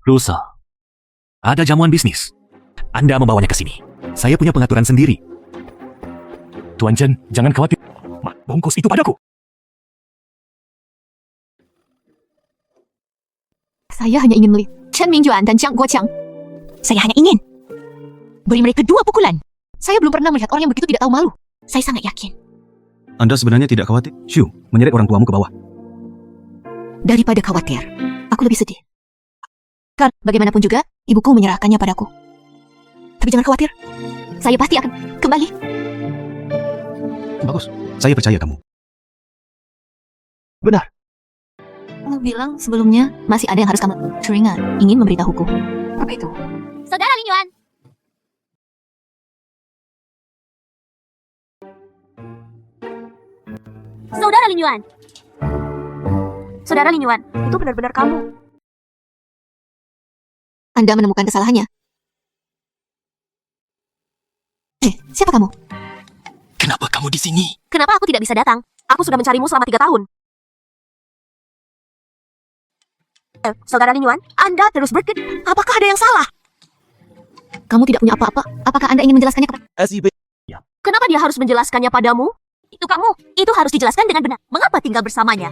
Lusa, ada jamuan bisnis. Anda membawanya ke sini. Saya punya pengaturan sendiri. Tuan Chen, jangan khawatir. Bungkus itu padaku. Saya hanya ingin melihat Chen Mingyuan dan Jiang Guoqiang. Saya hanya ingin beri mereka 2 pukulan. Saya belum pernah melihat orang yang begitu tidak tahu malu. Saya sangat yakin. Anda sebenarnya tidak khawatir, Xu, menyeret orang tuamu ke bawah? Daripada khawatir, aku lebih sedih. Karena bagaimanapun juga, ibuku menyerahkannya padaku. Tapi jangan khawatir, saya pasti akan kembali. Bagus, saya percaya kamu. Benar. Kamu bilang sebelumnya masih ada yang harus kamu teringat, ingin memberitahuku. Apa itu? Saudara Lin Yuan. Saudara Lin Yuan. Saudara Lin Yuan, itu benar-benar kamu. Anda menemukan kesalahannya. Siapa kamu? Kenapa kamu di sini? Kenapa aku tidak bisa datang? Aku sudah mencarimu selama 3 tahun. Saudara Lin Yuan, Anda terus berkedip. Apakah ada yang salah? Kamu tidak punya apa-apa. Apakah Anda ingin menjelaskannya kepada... SIB. Kenapa dia harus menjelaskannya padamu? Itu kamu. Itu harus dijelaskan dengan benar. Mengapa tinggal bersamanya?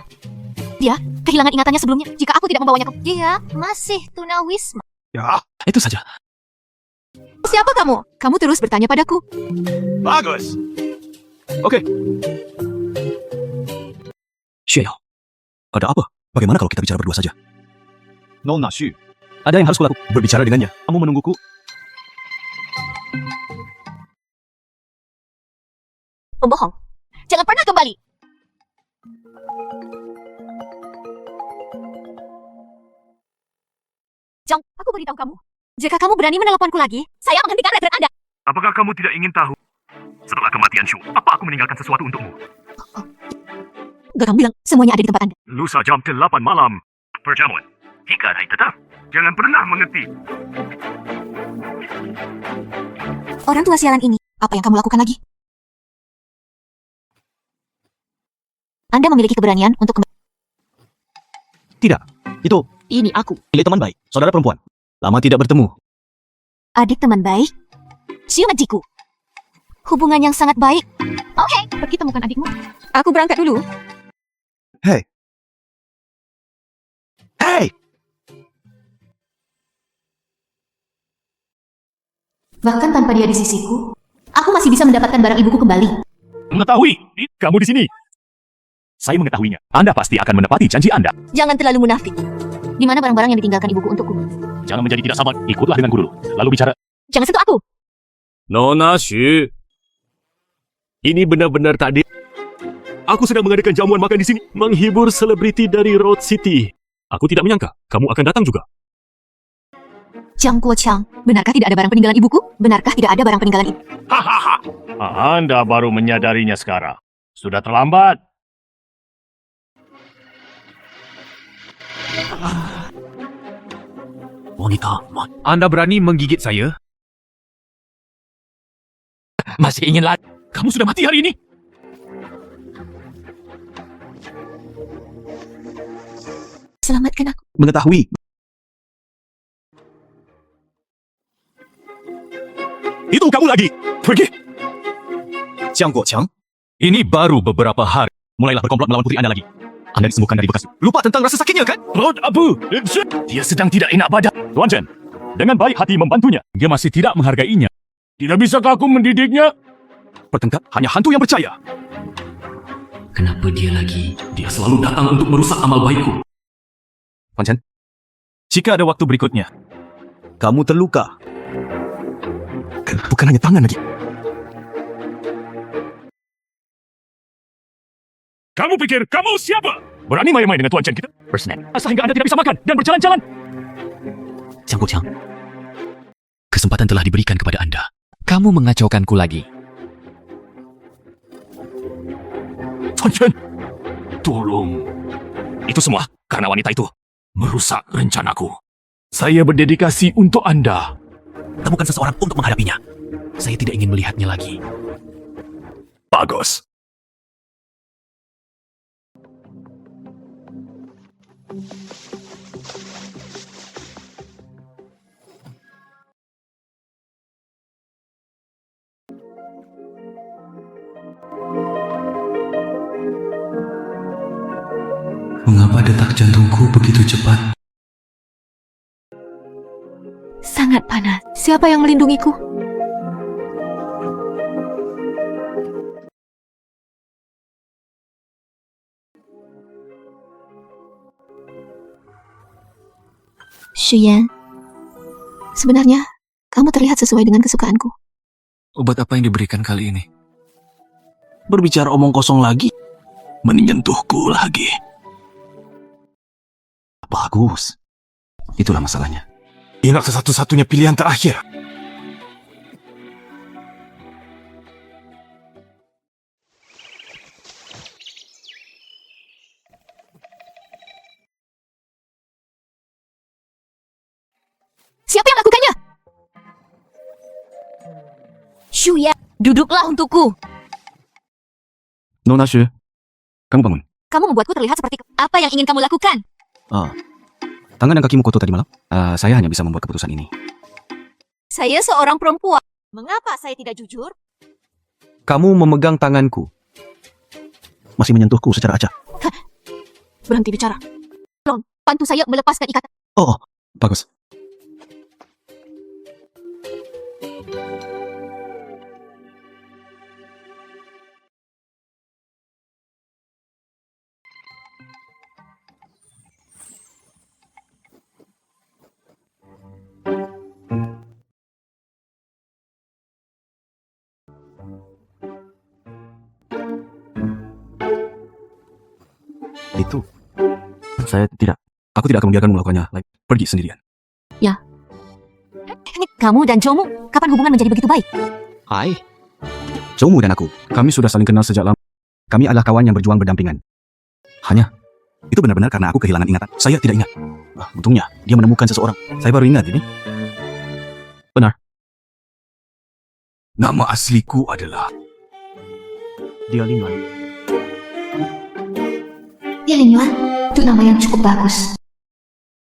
Dia kehilangan ingatannya sebelumnya. Jika aku tidak membawanya ke... Dia masih tunawisma. Ya, itu saja. Siapa kamu? Kamu terus bertanya padaku. Bagus. Oke. Xiao, ada apa? Bagaimana kalau kita bicara berdua saja? Nona Xu, ada yang harus kulakukan. Berbicara dengannya. Kamu menungguku. Pembohong. Jangan pernah kembali. Jang, aku beritahu kamu. Jika kamu berani meneleponku lagi, saya menghentikan retret Anda. Apakah kamu tidak ingin tahu? Setelah kematian Shu, apa aku meninggalkan sesuatu untukmu? Gak, kamu bilang semuanya ada di tempat Anda. Lusa jam 8 malam. Perjamuan. Jika hari tetap, jangan pernah mengerti. Orang tua sialan ini, apa yang kamu lakukan lagi? Anda memiliki keberanian untuk kembali. Tidak, itu Ini aku. milik teman baik, saudara perempuan. Lama tidak bertemu. Adik teman baik? Xiu Majiku. hubungan yang sangat baik. Oke, pergi temukan adikmu. Aku berangkat dulu. Hey! Bahkan tanpa dia di sisiku, aku masih bisa mendapatkan barang ibuku kembali. Mengetahui, kamu di sini. Saya mengetahuinya. Anda pasti akan menepati janji Anda. Jangan terlalu munafik. Di mana barang-barang yang ditinggalkan ibuku untukku? Jangan menjadi tidak sabar. Ikutlah denganku dulu. Lalu bicara. Jangan sentuh aku. Nona Xu. Ini benar-benar tak Aku sedang mengadakan jamuan makan di sini. Menghibur selebriti dari Road City. Aku tidak menyangka kamu akan datang juga. Jiang Guoqiang, benarkah tidak ada barang peninggalan ibuku? Benarkah tidak ada barang peninggalan ibu? Hahaha. Anda baru menyadarinya sekarang. Sudah terlambat. Wanita, Anda berani menggigit saya? masih ingin lagi. Kamu sudah mati hari ini. Selamatkan aku. Mengetahui. Itu kamu lagi. Pergi. Jiang Guoqiang, ini baru beberapa hari. Mulailah berkomplot melawan putri Anda lagi. Anda disembuhkan dari bekas. Lupa tentang rasa sakitnya, kan? Lord Abu. Dia sedang tidak enak badan. Tuan Chen, dengan baik hati membantunya. Dia masih tidak menghargainya. Tidak bisakah aku mendidiknya? Pertengkar hanya hantu yang percaya. Kenapa dia lagi? Dia selalu datang untuk merusak amal baikku. Tuan Chen, jika ada waktu berikutnya, kamu terluka. Bukan hanya tangan lagi. Kamu pikir kamu siapa? Berani main-main dengan Tuan Chen kita? Bersnap. Sehingga Anda tidak bisa makan dan berjalan-jalan. Jiang Guoqiang, kesempatan telah diberikan kepada Anda. Kamu mengacaukanku lagi. Tuan Chen, tolong. Itu semua karena wanita itu merusak rencanaku. Saya berdedikasi untuk Anda. Temukan seseorang untuk menghadapinya. Saya tidak ingin melihatnya lagi. Bagus. Mengapa detak jantungku begitu cepat? Sangat panas. Siapa yang melindungiku? Xuyan, sebenarnya kamu terlihat sesuai dengan kesukaanku. Obat apa yang diberikan kali ini? Berbicara omong kosong lagi? Menyentuhku lagi. Bagus. Itulah masalahnya. Ingat satu-satunya pilihan terakhir. Siapa yang melakukannya? Xuyan, duduklah untukku. Nona Xu, kamu bangun. Kamu membuatku terlihat seperti apa yang ingin kamu lakukan? Tangan dan kakimu kotor tadi malam. Saya hanya bisa membuat keputusan ini. Saya seorang perempuan. Mengapa saya tidak jujur? Kamu memegang tanganku. Masih menyentuhku secara acak. Berhenti bicara. Tolong, bantu saya melepaskan ikatan. Oh, bagus. Itu. Saya tidak. Aku tidak akan membiarkanmu melakukannya. Pergi sendirian. Kamu dan Jomu, kapan hubungan menjadi begitu baik? Hai. Jomu dan aku, kami sudah saling kenal sejak lama. Kami adalah kawan yang berjuang berdampingan. Hanya, itu benar-benar karena aku kehilangan ingatan. Saya tidak ingat. Untungnya, dia menemukan seseorang. Saya baru ingat ini. Benar. Nama asliku adalah Dia Linwan. Ya, Linwan, itu nama yang cukup bagus.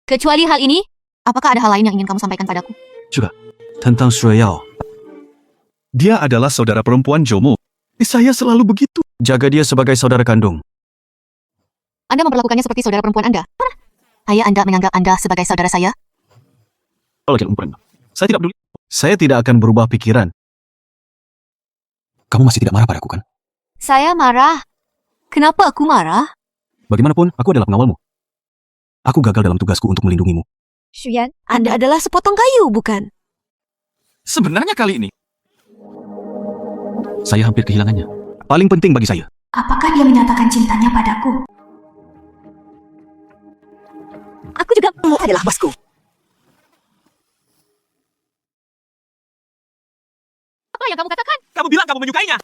Kecuali hal ini, apakah ada hal lain yang ingin kamu sampaikan padaku? Juga, tentang Shueyao. Dia adalah saudara perempuan Jomo. Saya selalu begitu. Jaga dia sebagai saudara kandung. Anda memperlakukannya seperti saudara perempuan Anda. Ayah Anda menganggap Anda sebagai saudara saya. Saya tidak peduli. Saya tidak akan berubah pikiran. Kamu masih tidak marah padaku, kan? Saya marah. Kenapa aku marah? Bagaimanapun, aku adalah pengawalmu. Aku gagal dalam tugasku untuk melindungimu. Shuyan, Anda adalah sepotong kayu, bukan? Sebenarnya kali ini, Saya hampir kehilangannya. Paling penting bagi saya. Apakah dia menyatakan cintanya padaku? Aku juga kamu adalah bosku. Apa yang kamu katakan? kamu bilang kamu menyukainya.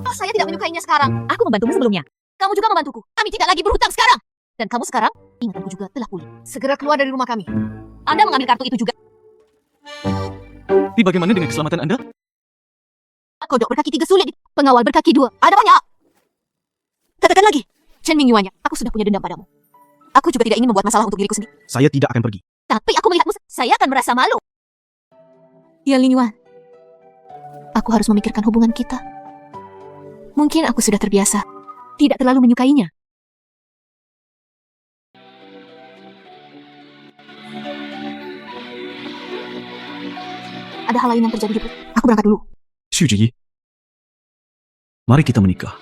Oh, saya tidak menyukainya sekarang. Aku membantumu sebelumnya. Kamu juga membantuku. Kami tidak lagi berhutang sekarang. Dan kamu sekarang, ingatanku juga telah pulih. Segera keluar dari rumah kami. Anda mengambil kartu itu juga. Tapi bagaimana dengan keselamatan Anda? Kodok berkaki 3 sulit. Pengawal berkaki 2. Ada banyak. Katakan lagi. Chen Mingyuannya, aku sudah punya dendam padamu. Aku juga tidak ingin membuat masalah untuk diriku sendiri. Saya tidak akan pergi. Tapi aku melihatmu, saya akan merasa malu. Ya Lin Yuan, aku harus memikirkan hubungan kita. Mungkin aku sudah terbiasa, tidak terlalu menyukainya. Ada hal lain yang terjadi di perut. Aku berangkat dulu. Xu Jiyi, mari kita menikah.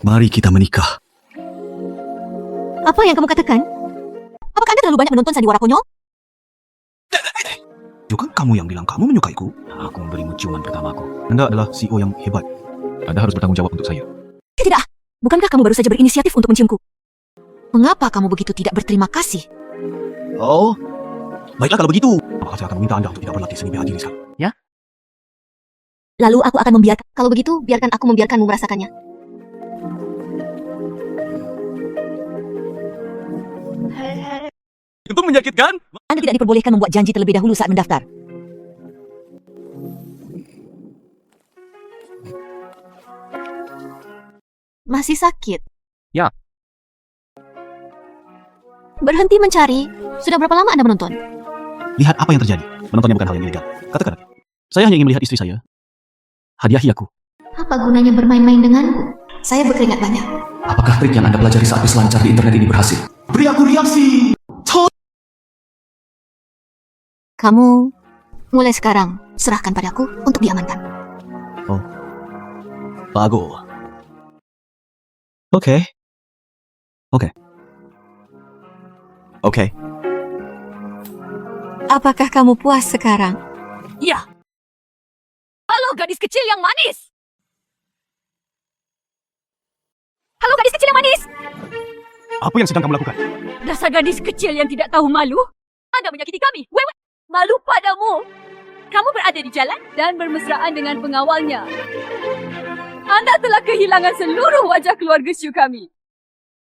Mari kita menikah. Apa yang kamu katakan? Apakah Anda terlalu banyak menonton sandiwara konyol? Juga kamu yang bilang kamu menyukaiku. Aku memberimu ciuman pertamaku. Anda adalah CEO yang hebat. Anda harus bertanggung jawab untuk saya. Tidak. Bukankah kamu baru saja berinisiatif untuk menciumku? Mengapa kamu begitu tidak berterima kasih? Oh, baiklah kalau begitu. Maka saya akan meminta Anda untuk tidak berlatih seni bela diri sekarang. Lalu aku akan membiarkan. Kalau begitu, biarkan aku membiarkanmu merasakannya. Itu menyakitkan. Anda tidak diperbolehkan membuat janji terlebih dahulu saat mendaftar. Masih sakit? Ya. Berhenti mencari. Sudah berapa lama Anda menonton? Lihat apa yang terjadi. Menontonnya bukan hal yang ilegal. Katakan, saya hanya ingin melihat istri saya. Hadiahi aku. Apa gunanya bermain-main denganku? Saya berkeringat banyak. Apakah trik yang Anda pelajari saat berselancar di internet ini berhasil? Beri aku reaksi. Kamu mulai sekarang serahkan padaku untuk diamankan. Bagus. Oke. Apakah kamu puas sekarang? Ya. Halo gadis kecil yang manis. Halo gadis kecil yang manis. Apa yang sedang kamu lakukan? Dasar gadis kecil yang tidak tahu malu. Anda menyakiti kami. Wewe, malu padamu. Kamu berada di jalan dan bermesraan dengan pengawalnya. Anda telah kehilangan seluruh wajah keluarga Shu kami.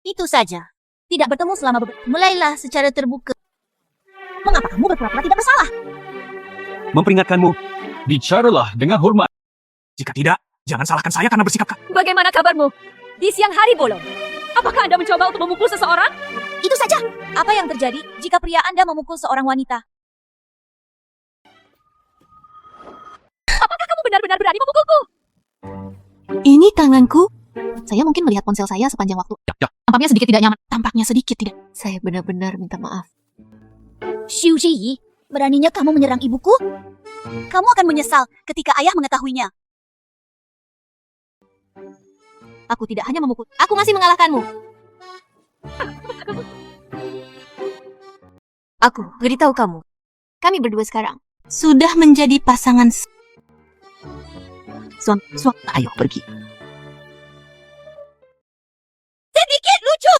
Itu saja. Tidak bertemu selama mulailah secara terbuka. Mengapa kamu berpura-pura tidak bersalah? Memperingatkanmu. Bicaralah dengan hormat. Jika tidak, jangan salahkan saya karena bersikap Bagaimana kabarmu? Di siang hari bolong. Apakah Anda mencoba untuk memukul seseorang? Itu saja. Apa yang terjadi jika pria Anda memukul seorang wanita? Apakah kamu benar-benar berani memukulku? Ini tanganku. Saya mungkin melihat ponsel saya sepanjang waktu. Tampaknya sedikit tidak nyaman. Tampaknya sedikit tidak. Saya benar-benar minta maaf. Xiu Jiyi, beraninya kamu menyerang ibuku? Kamu akan menyesal ketika ayah mengetahuinya. Aku tidak hanya memukul. Aku masih mengalahkanmu. Aku beritahu kamu. Kami berdua sekarang sudah menjadi pasangan. Ayo pergi. Sedikit lucu.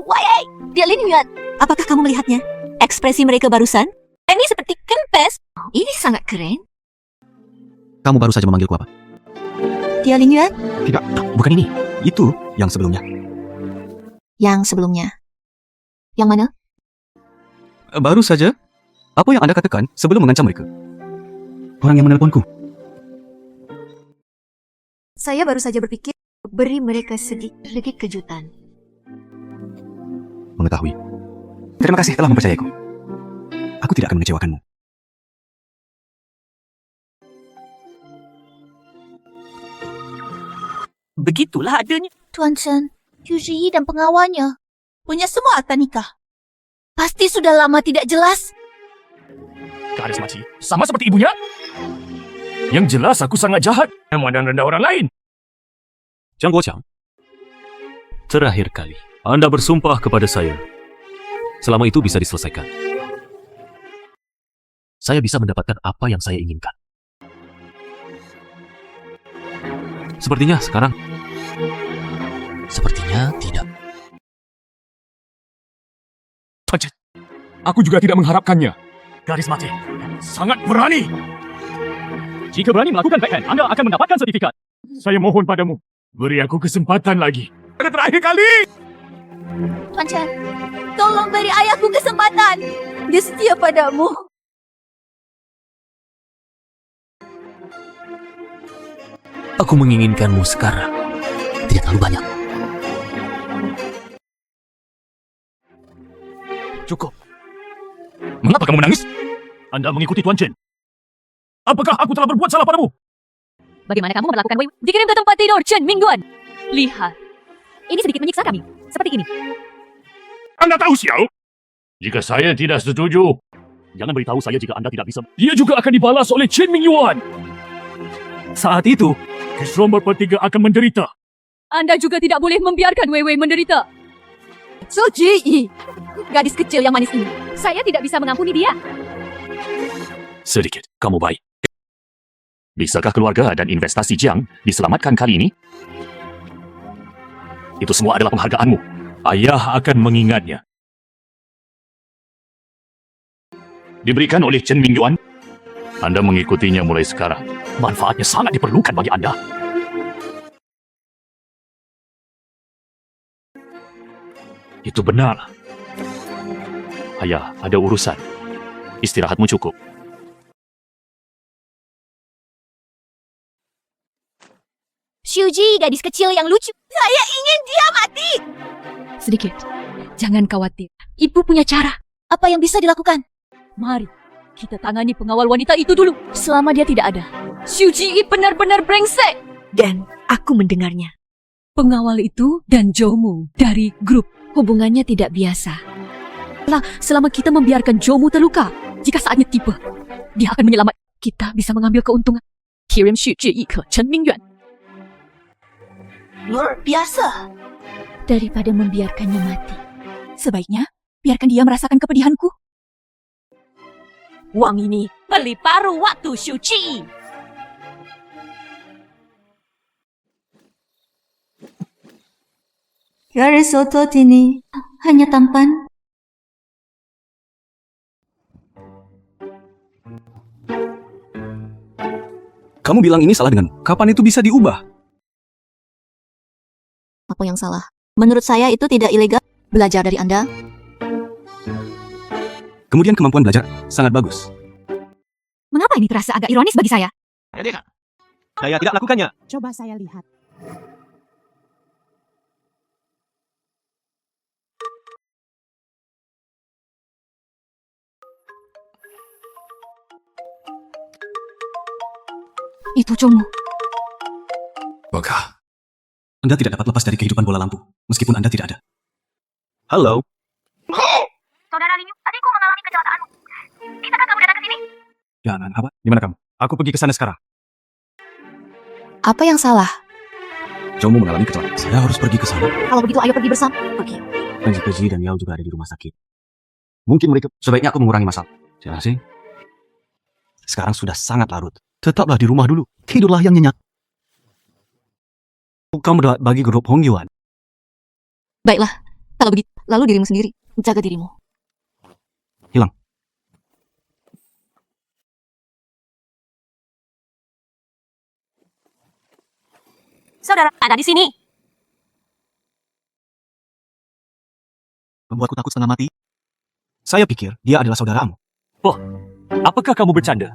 Wait, dia Lin Yuan. Apakah kamu melihatnya? Ekspresi mereka barusan? Ini seperti kempes. Ini sangat keren. Kamu baru saja memanggilku apa? Dia Lin Yuan? Tidak, bukan ini. Itu yang sebelumnya. Yang sebelumnya. Yang mana? Baru saja. Apa yang Anda katakan sebelum mengancam mereka? Orang yang menelponku. Saya baru saja berpikir beri mereka sedikit kejutan. mengetahui. Terima kasih telah mempercayaiku. Aku tidak akan mengecewakanmu. Begitulah adanya. Tuan Chen, Yu Zhiyi dan pengawalnya punya semua akta nikah. Pasti sudah lama tidak jelas. Gadis makcik, sama seperti ibunya. Yang jelas aku sangat jahat memandang rendah orang lain. Jiang Guoqiang, terakhir kali Anda bersumpah kepada saya. Selama itu bisa diselesaikan. Saya bisa mendapatkan apa yang saya inginkan. Sepertinya sekarang. Sepertinya tidak. Tuan Chen, aku juga tidak mengharapkannya. Gadis mati, sangat berani. Jika berani melakukan backhand, Anda akan mendapatkan sertifikat. Saya mohon padamu, beri aku kesempatan lagi. Terakhir kali. Tuan Chen, tolong beri ayahku kesempatan. Dia setia padamu. Aku menginginkanmu sekarang. Tidak terlalu banyak. Cukup. Mengapa kamu menangis? Anda mengikuti Tuan Chen. Apakah aku telah berbuat salah padamu? Bagaimana kamu memperlakukan Wei? Dikirim ke tempat tidur Chen Mingguan. Lihat. Ini sedikit menyiksa kami. Seperti ini. Anda tahu Xiao? Jika saya tidak setuju, jangan beritahu saya jika Anda tidak bisa. Dia juga akan dibalas oleh Chen Mingyuan. Saat itu, Kisrom berpertiga akan menderita. Anda juga tidak boleh membiarkan Wei Wei menderita. Su Zhiyi, Gadis kecil yang manis ini. Saya tidak bisa mengampuni dia. Sedikit, kamu baik. Bisakah keluarga dan investasi Jiang diselamatkan kali ini? Itu semua adalah penghargaanmu. Ayah akan mengingatnya. Diberikan oleh Chen Mingyuan. Anda mengikutinya mulai sekarang. Manfaatnya sangat diperlukan bagi Anda. Itu benar. Ayah, ada urusan. Istirahatmu cukup. Xiuji, gadis kecil yang lucu. Saya ingin dia mati. Sedikit. Jangan khawatir. Ibu punya cara. Apa yang bisa dilakukan? Mari. Kita tangani pengawal wanita itu dulu. Selama dia tidak ada. Xu Ji benar-benar brengsek. Dan aku mendengarnya. Pengawal itu dan Jomu dari grup. Hubungannya tidak biasa. Selama kita membiarkan Jomu terluka, jika saatnya tiba, dia akan menyelamat. Kita bisa mengambil keuntungan. Kirim Xu Ji ke Chen Mingyuan. Luar biasa. Daripada membiarkannya mati. Sebaiknya biarkan dia merasakan kepedihanku. Uang ini beli paruh waktu Shuji. Garis otot ini hanya tampan. Kamu bilang ini salah dengan kapan itu bisa diubah? Apa yang salah? Menurut saya itu tidak ilegal. Belajar dari Anda. Kemudian kemampuan belajar sangat bagus. Mengapa ini terasa agak ironis bagi saya? Saya tidak lakukannya. Coba saya lihat. Itu Jomu. Maka, Anda tidak dapat lepas dari kehidupan bola lampu, meskipun Anda tidak ada. Halo? Saudara Linyu, adikku mengalami kecelakaan. Bisakah kamu datang ke sini? Jangan, apa? Di mana kamu? Aku pergi ke sana sekarang. Apa yang salah? Jomu mengalami kecelakaan. Saya harus pergi ke sana. Kalau begitu ayo pergi bersama. Pergi. Dan Ji dan Yao juga ada di rumah sakit. Mungkin mereka... Sebaiknya aku mengurangi masalah. Terima kasih. Sekarang sudah sangat larut. Tetaplah di rumah dulu. Tidurlah yang nyenyak. Kamu bagi grup Hong Yuan. Baiklah, kalau begitu, lalu dirimu sendiri. Jaga dirimu. Hilang. Saudara, ada di sini. Membuatku takut setengah mati. Saya pikir dia adalah saudaramu. Apakah kamu bercanda?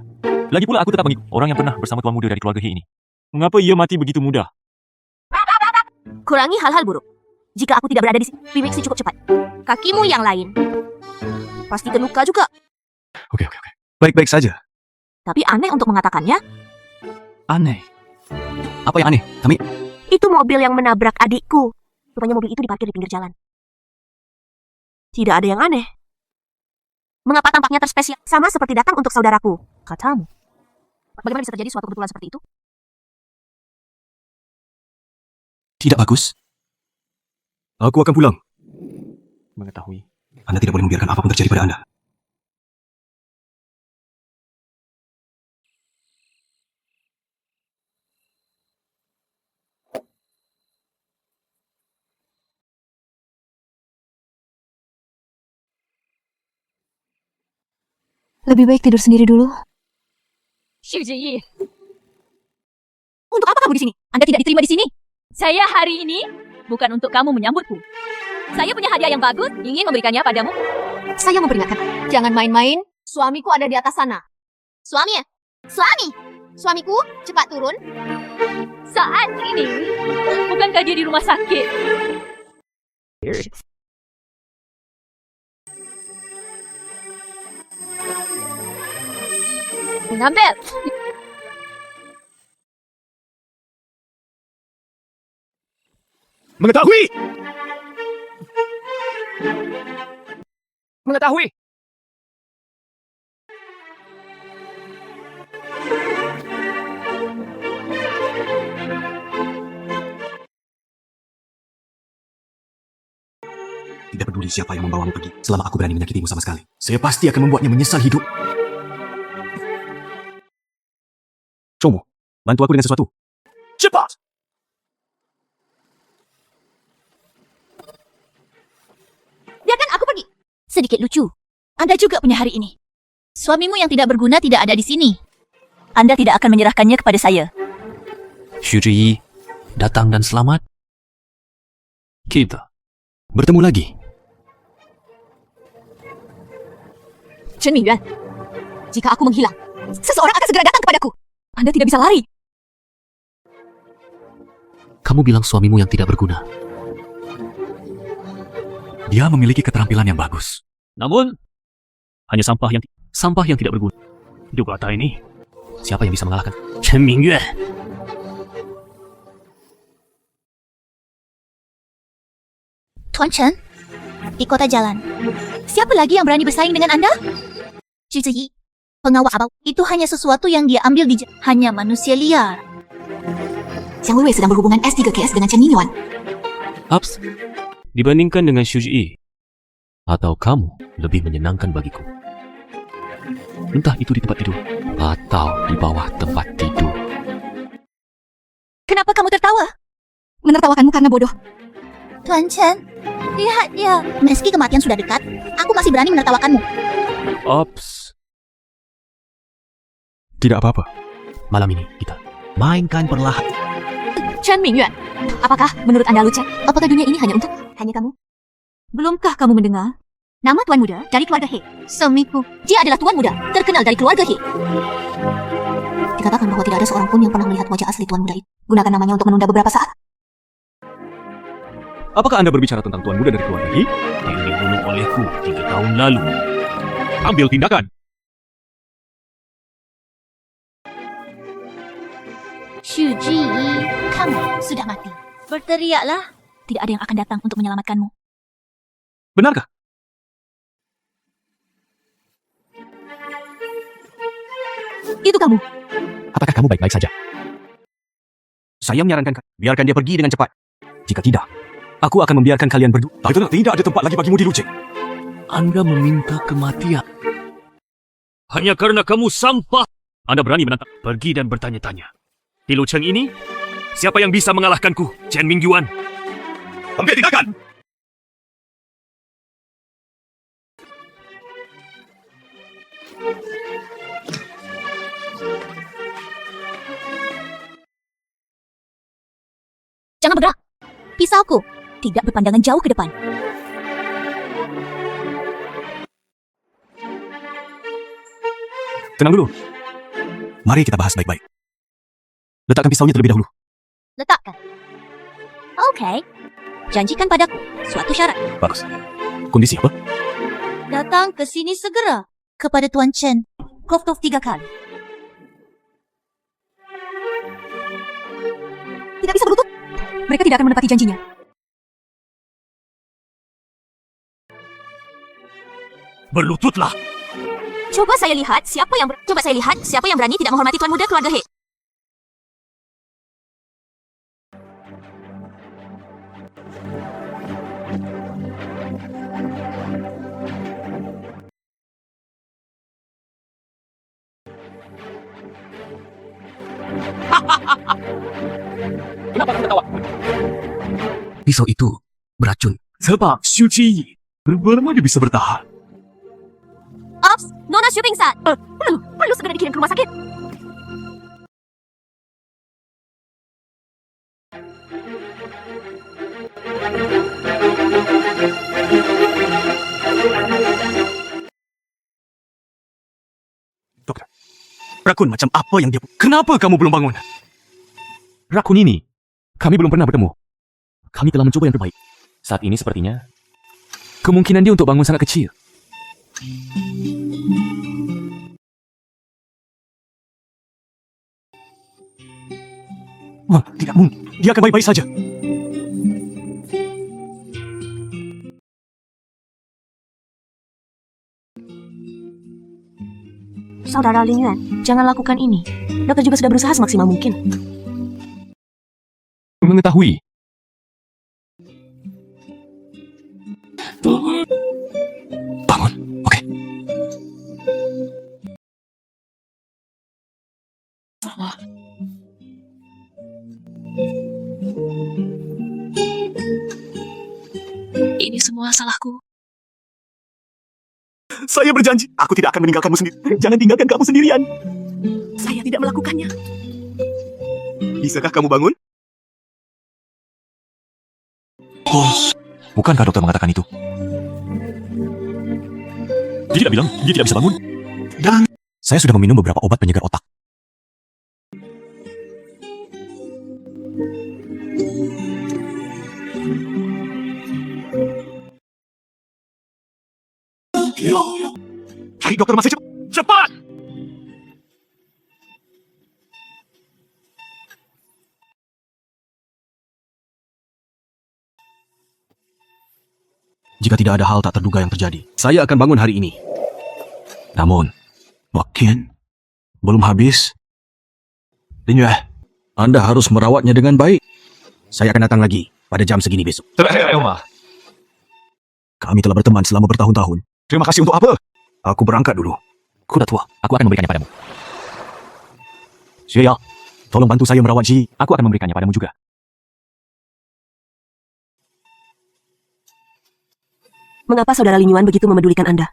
Lagi pula aku tetap mengikut orang yang pernah bersama tuan muda dari keluarga He ini. Mengapa ia mati begitu mudah? Kurangi hal-hal buruk. Jika aku tidak berada di sini, Biwiksi cukup cepat. Kakimu yang lain pasti terluka juga. Oke. Baik-baik saja. Tapi aneh untuk mengatakannya. Aneh. Apa yang aneh? Kami... Itu mobil yang menabrak adikku. Rupanya mobil itu diparkir di pinggir jalan. Tidak ada yang aneh. Mengapa tampaknya terspesial? Sama seperti datang untuk saudaraku, katamu. Bagaimana bisa terjadi suatu kebetulan seperti itu? Tidak bagus. Aku akan pulang. Mengetahui. Anda tidak boleh membiarkan apapun terjadi pada Anda. Lebih baik tidur sendiri dulu. Untuk apa kamu di sini? Anda tidak diterima di sini. Saya hari ini bukan untuk kamu menyambutku. Saya punya hadiah yang bagus, ingin memberikannya padamu. Saya memperingatkan, jangan main-main. Suamiku ada di atas sana. Suami ya? Suami? Suamiku, cepat turun. Saat ini, bukankah dia di rumah sakit? Ngambil. Mengetahui! Mengetahui! Tidak peduli siapa yang membawamu pergi, selama aku berani menyakitimu sama sekali. Saya pasti akan membuatnya menyesal hidup. Chomo, bantu aku dengan sesuatu. Cepat! Biarkan aku pergi. Sedikit lucu. Anda juga punya hari ini. Suamimu yang tidak berguna tidak ada di sini. Anda tidak akan menyerahkannya kepada saya. Xu Zhiyi, datang dan selamat. Kita Bertemu lagi. Chen Mingyuan, jika aku menghilang, seseorang akan segera datang kepadaku. Anda tidak bisa lari. Kamu bilang suamimu yang tidak berguna. Dia memiliki keterampilan yang bagus. Namun, hanya sampah yang tidak berguna. Juga kata ini, Siapa yang bisa mengalahkan? Chen Mingyue. Tuan Chen, di kota jalan. Siapa lagi yang berani bersaing dengan Anda? Zhi Ziyi, pengawal abau. Itu hanya sesuatu yang dia ambil hanya manusia liar. Xiang Weiwei sedang berhubungan S3KS dengan Chen Mingyuan. Ups, dibandingkan dengan Xu Zhiyi, atau kamu lebih menyenangkan bagiku. Entah itu di tempat tidur, atau di bawah tempat tidur. Kenapa kamu tertawa? Menertawakanmu karena bodoh. Tuan Chen, lihat dia. Meski kematian sudah dekat, aku masih berani menertawakanmu. Ops, Tidak apa-apa. malam ini kita mainkan perlahan. Chen Mingyuan, apakah menurut Anda lucu? Apakah dunia ini hanya untuk kamu? Belumkah kamu mendengar nama tuan muda dari keluarga He? Suamiku. Dia adalah tuan muda terkenal dari keluarga He. Dikatakan bahwa tidak ada seorang pun yang pernah melihat wajah asli tuan muda itu. Gunakan namanya untuk menunda beberapa saat. Apakah Anda berbicara tentang tuan muda dari keluarga He? Yang dibunuh olehku 3 tahun lalu. Ambil tindakan! Xu Zhiyi, kamu sudah mati. Berteriaklah. Tidak ada yang akan datang untuk menyelamatkanmu. Benarkah? Itu kamu. Apakah kamu baik-baik saja? Saya menyarankan biarkan dia pergi dengan cepat. Jika tidak, aku akan membiarkan kalian berdua. Tidak ada tempat lagi bagimu di Luceng. Anda meminta kematian. Hanya karena kamu sampah. Anda berani menantang. Pergi dan bertanya-tanya. Di Luceng ini, siapa yang bisa mengalahkanku? Chen Mingyuan. Ambil tindakan! Jangan bergerak. Pisauku tidak berpandangan jauh ke depan. Tenang dulu. Mari kita bahas baik-baik. Letakkan pisaunya terlebih dahulu. Letakkan. Oke. Janjikan padaku suatu syarat. Bagus. Kondisi apa? Datang ke sini segera. Kepada Tuan Chen. Koftov 3 kali. Tidak bisa berlutut. Mereka tidak akan menepati janjinya. Berlututlah. Coba saya lihat siapa yang berani tidak menghormati tuan muda keluarga He. Kenapa kamu ketawa? Pisau itu beracun. Sebab Xu Ji berapa lama dia bisa bertahan? Ops, Nona Xu pingsan. Perlu segera dikirim ke rumah sakit. Dokter, rakun macam apa yang dia... Kenapa kamu belum bangun? Rakun ini, kami belum pernah bertemu. Kami telah mencoba yang terbaik. Saat ini sepertinya, kemungkinan dia untuk bangun sangat kecil. Wah, tidak mungkin. Dia akan baik-baik saja. Saudara Ling Yuan, jangan lakukan ini. Dokter juga sudah berusaha semaksimal mungkin. Mengetahui. Bangun, oke. Ini semua salahku. Saya berjanji, aku tidak akan meninggalkanmu sendiri. Jangan tinggalkan kamu sendirian. Saya tidak melakukannya. Bisakah kamu bangun? Bukankah dokter mengatakan itu? Dia tidak bilang dia tidak bisa bangun. Saya sudah meminum beberapa obat penyegar otak. Cari dokter masih cepat. Cepat! Jika tidak ada hal tak terduga yang terjadi, saya akan bangun hari ini. Namun, mungkin belum habis. Lin Yue, Anda harus merawatnya dengan baik. Saya akan datang lagi pada jam segini besok. Terakhir, Elma. Kami telah berteman selama bertahun-tahun. Terima kasih untuk apa? Aku berangkat dulu. Kuda tua, aku akan memberikannya padamu. Xue Yao, tolong bantu saya merawat Ji. Aku akan memberikannya padamu juga. Mengapa saudara Lin Yuan begitu memedulikan Anda?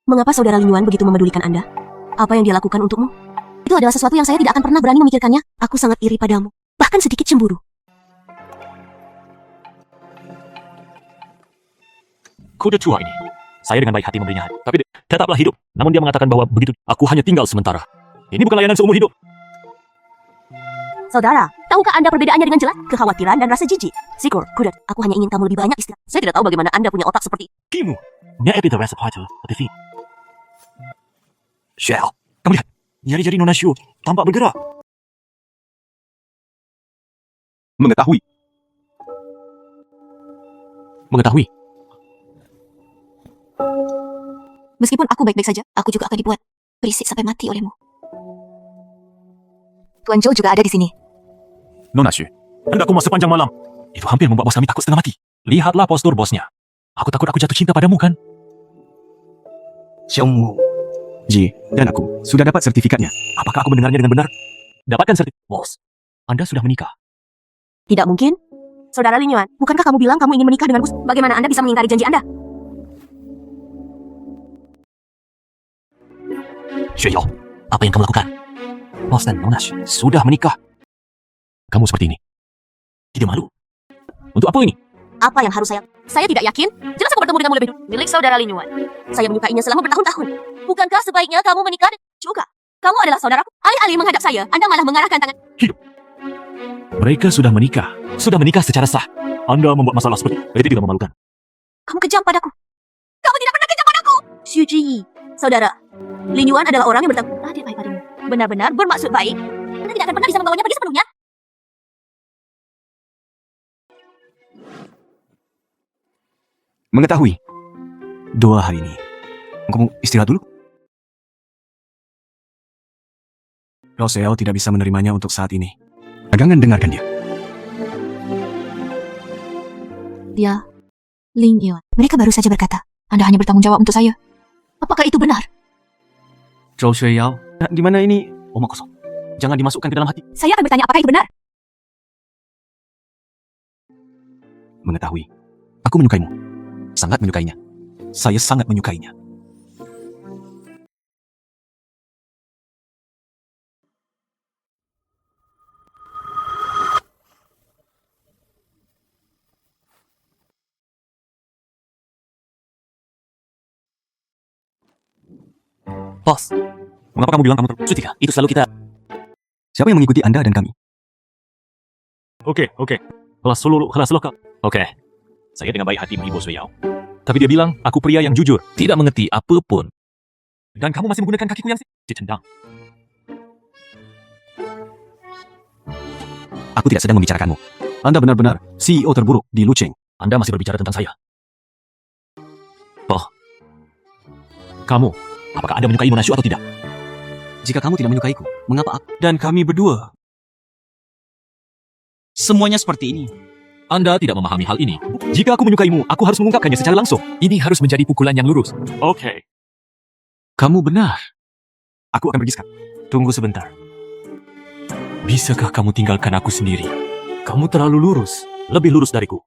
Mengapa saudara Lin Yuan begitu memedulikan Anda? Apa yang dia lakukan untukmu? Itu adalah sesuatu yang saya tidak akan pernah berani memikirkannya. Aku sangat iri padamu, bahkan sedikit cemburu. Kuda tua ini. Saya dengan baik hati memberinya, tapi tetaplah hidup. Namun dia mengatakan bahwa begitu aku hanya tinggal sementara. Ini bukan layanan seumur hidup. Saudara, tahukah Anda perbedaannya dengan jelas? Kekhawatiran dan rasa jijik. Sikur, kuda, aku hanya ingin kamu lebih banyak istirahat. Saya tidak tahu bagaimana Anda punya otak seperti Kimu. Nya epi the rest of Haito, TV. Shell, kamu lihat. Jari-jari Nona Xu tampak bergerak. Mengetahui. Mengetahui. Meskipun aku baik-baik saja, aku juga akan dibuat berisik sampai mati olehmu. Tuan Zhou juga ada di sini. Nona Xu, hendakku mau sepanjang malam. Itu hampir membuat bos kami takut setengah mati. Lihatlah postur bosnya. Aku takut aku jatuh cinta padamu kan? Xiaomu. Ji, dan aku sudah dapat sertifikatnya. Apakah aku mendengarnya dengan benar? Dapatkan sertifikat. Bos, Anda sudah menikah. Tidak mungkin. Saudara Lin Yuan, bukankah kamu bilang kamu ingin menikah denganku? Bagaimana Anda bisa mengingkari janji Anda? Xue Yao, apa yang kamu lakukan? Bos dan Nona Xu sudah menikah. Kamu seperti ini. Tidak malu. Untuk apa ini? Apa yang harus saya? Saya tidak yakin. Jelas aku bertemu denganmu lebih dulu. Milik saudara Lin Yuan. Saya menyukainya selama bertahun-tahun. Bukankah sebaiknya kamu menikah juga? Kamu adalah saudaraku. Alih-alih menghadap saya, Anda malah mengarahkan tangan. Hidup. Mereka sudah menikah. Sudah menikah secara sah. Anda membuat masalah seperti itu tidak memalukan. Kamu kejam padaku. Kamu tidak pernah kejam padaku. Xu Zhiyi, saudara. Lin Yuan adalah orang yang bertanggung. Dia baik padamu. Benar-benar bermaksud baik. Anda tidak akan pernah bisa membawanya pergi sepenuhnya. Mengetahui. Doa hari ini. Kamu istirahat dulu. Rao Xiao tidak bisa menerimanya untuk saat ini. Jangan dengarkan dia. Dia, Lin Yuan. Mereka baru saja berkata, Anda hanya bertanggung jawab untuk saya. Apakah itu benar? Zhou Xueyao, di mana ini? Omong kosong. Jangan dimasukkan ke dalam hati. Saya akan bertanya apakah itu benar. Mengetahui. Aku menyukaimu. Sangat menyukainya. Saya sangat menyukainya. Bos, mengapa kamu bilang kamu terus tiga? Itu selalu kita. Siapa yang mengikuti Anda dan kami? Oke. Kelas solo kak. Oke. Saya dengan baik hati menghibur Suyao. Tapi dia bilang, aku pria yang jujur. Tidak mengerti apapun. Dan kamu masih menggunakan kakiku yang ditendang. Aku tidak sedang membicarakanmu. Anda benar-benar CEO terburuk di Lucheng. Anda masih berbicara tentang saya. Oh. Kamu, apakah Anda menyukai Monashu atau tidak? Jika kamu tidak menyukaiku, mengapa aku? Dan kami berdua. Semuanya seperti ini. Anda tidak memahami hal ini. Jika aku menyukaimu, aku harus mengungkapkannya secara langsung. Ini harus menjadi pukulan yang lurus. Oke. Kamu benar. Aku akan pergi sekarang. Tunggu sebentar. Bisakah kamu tinggalkan aku sendiri? Kamu terlalu lurus. Lebih lurus dariku.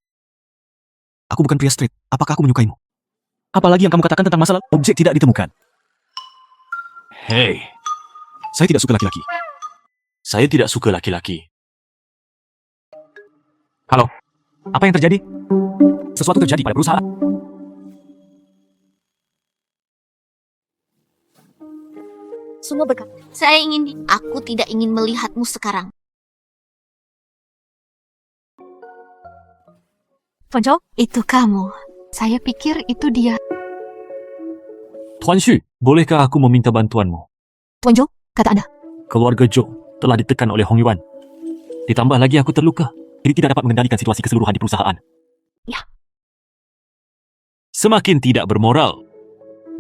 Aku bukan pria straight. Apakah aku menyukaimu? Apalagi yang kamu katakan tentang masalah objek tidak ditemukan. Hei, Saya tidak suka laki-laki. saya tidak suka laki-laki. Halo, apa yang terjadi? Sesuatu terjadi pada perusahaan. Semua berkata, aku tidak ingin melihatmu sekarang. Tuan Zhou, Itu kamu. Saya pikir itu dia. Tuan Xu, bolehkah aku meminta bantuanmu? Tuan Zhou, kata Anda. Keluarga Zhou telah ditekan oleh Hong Yuan. Ditambah lagi aku terluka. Jadi tidak dapat mengendalikan situasi keseluruhan di perusahaan. Ya. Semakin tidak bermoral.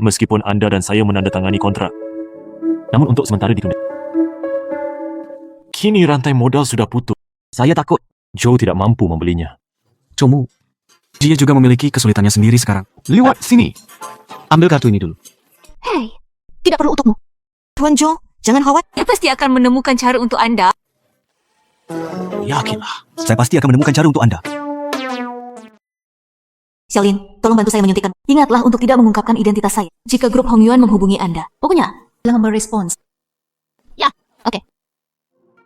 Meskipun Anda dan saya menandatangani kontrak. Namun untuk sementara ditunda. Kini rantai modal sudah putus. Saya takut Zhou tidak mampu membelinya. Comu, dia juga memiliki kesulitannya sendiri sekarang. Lewat sini. Ambil kartu ini dulu. Hei, tidak perlu untukmu. Tuan Zhou, jangan khawatir. Dia pasti akan menemukan cara untuk Anda. Yakinlah. Saya pasti akan menemukan cara untuk Anda. Xiaolin, tolong bantu saya menyuntikkan. Ingatlah untuk tidak mengungkapkan identitas saya. Jika grup Hong Yuan menghubungi Anda. Pokoknya, jangan berespons.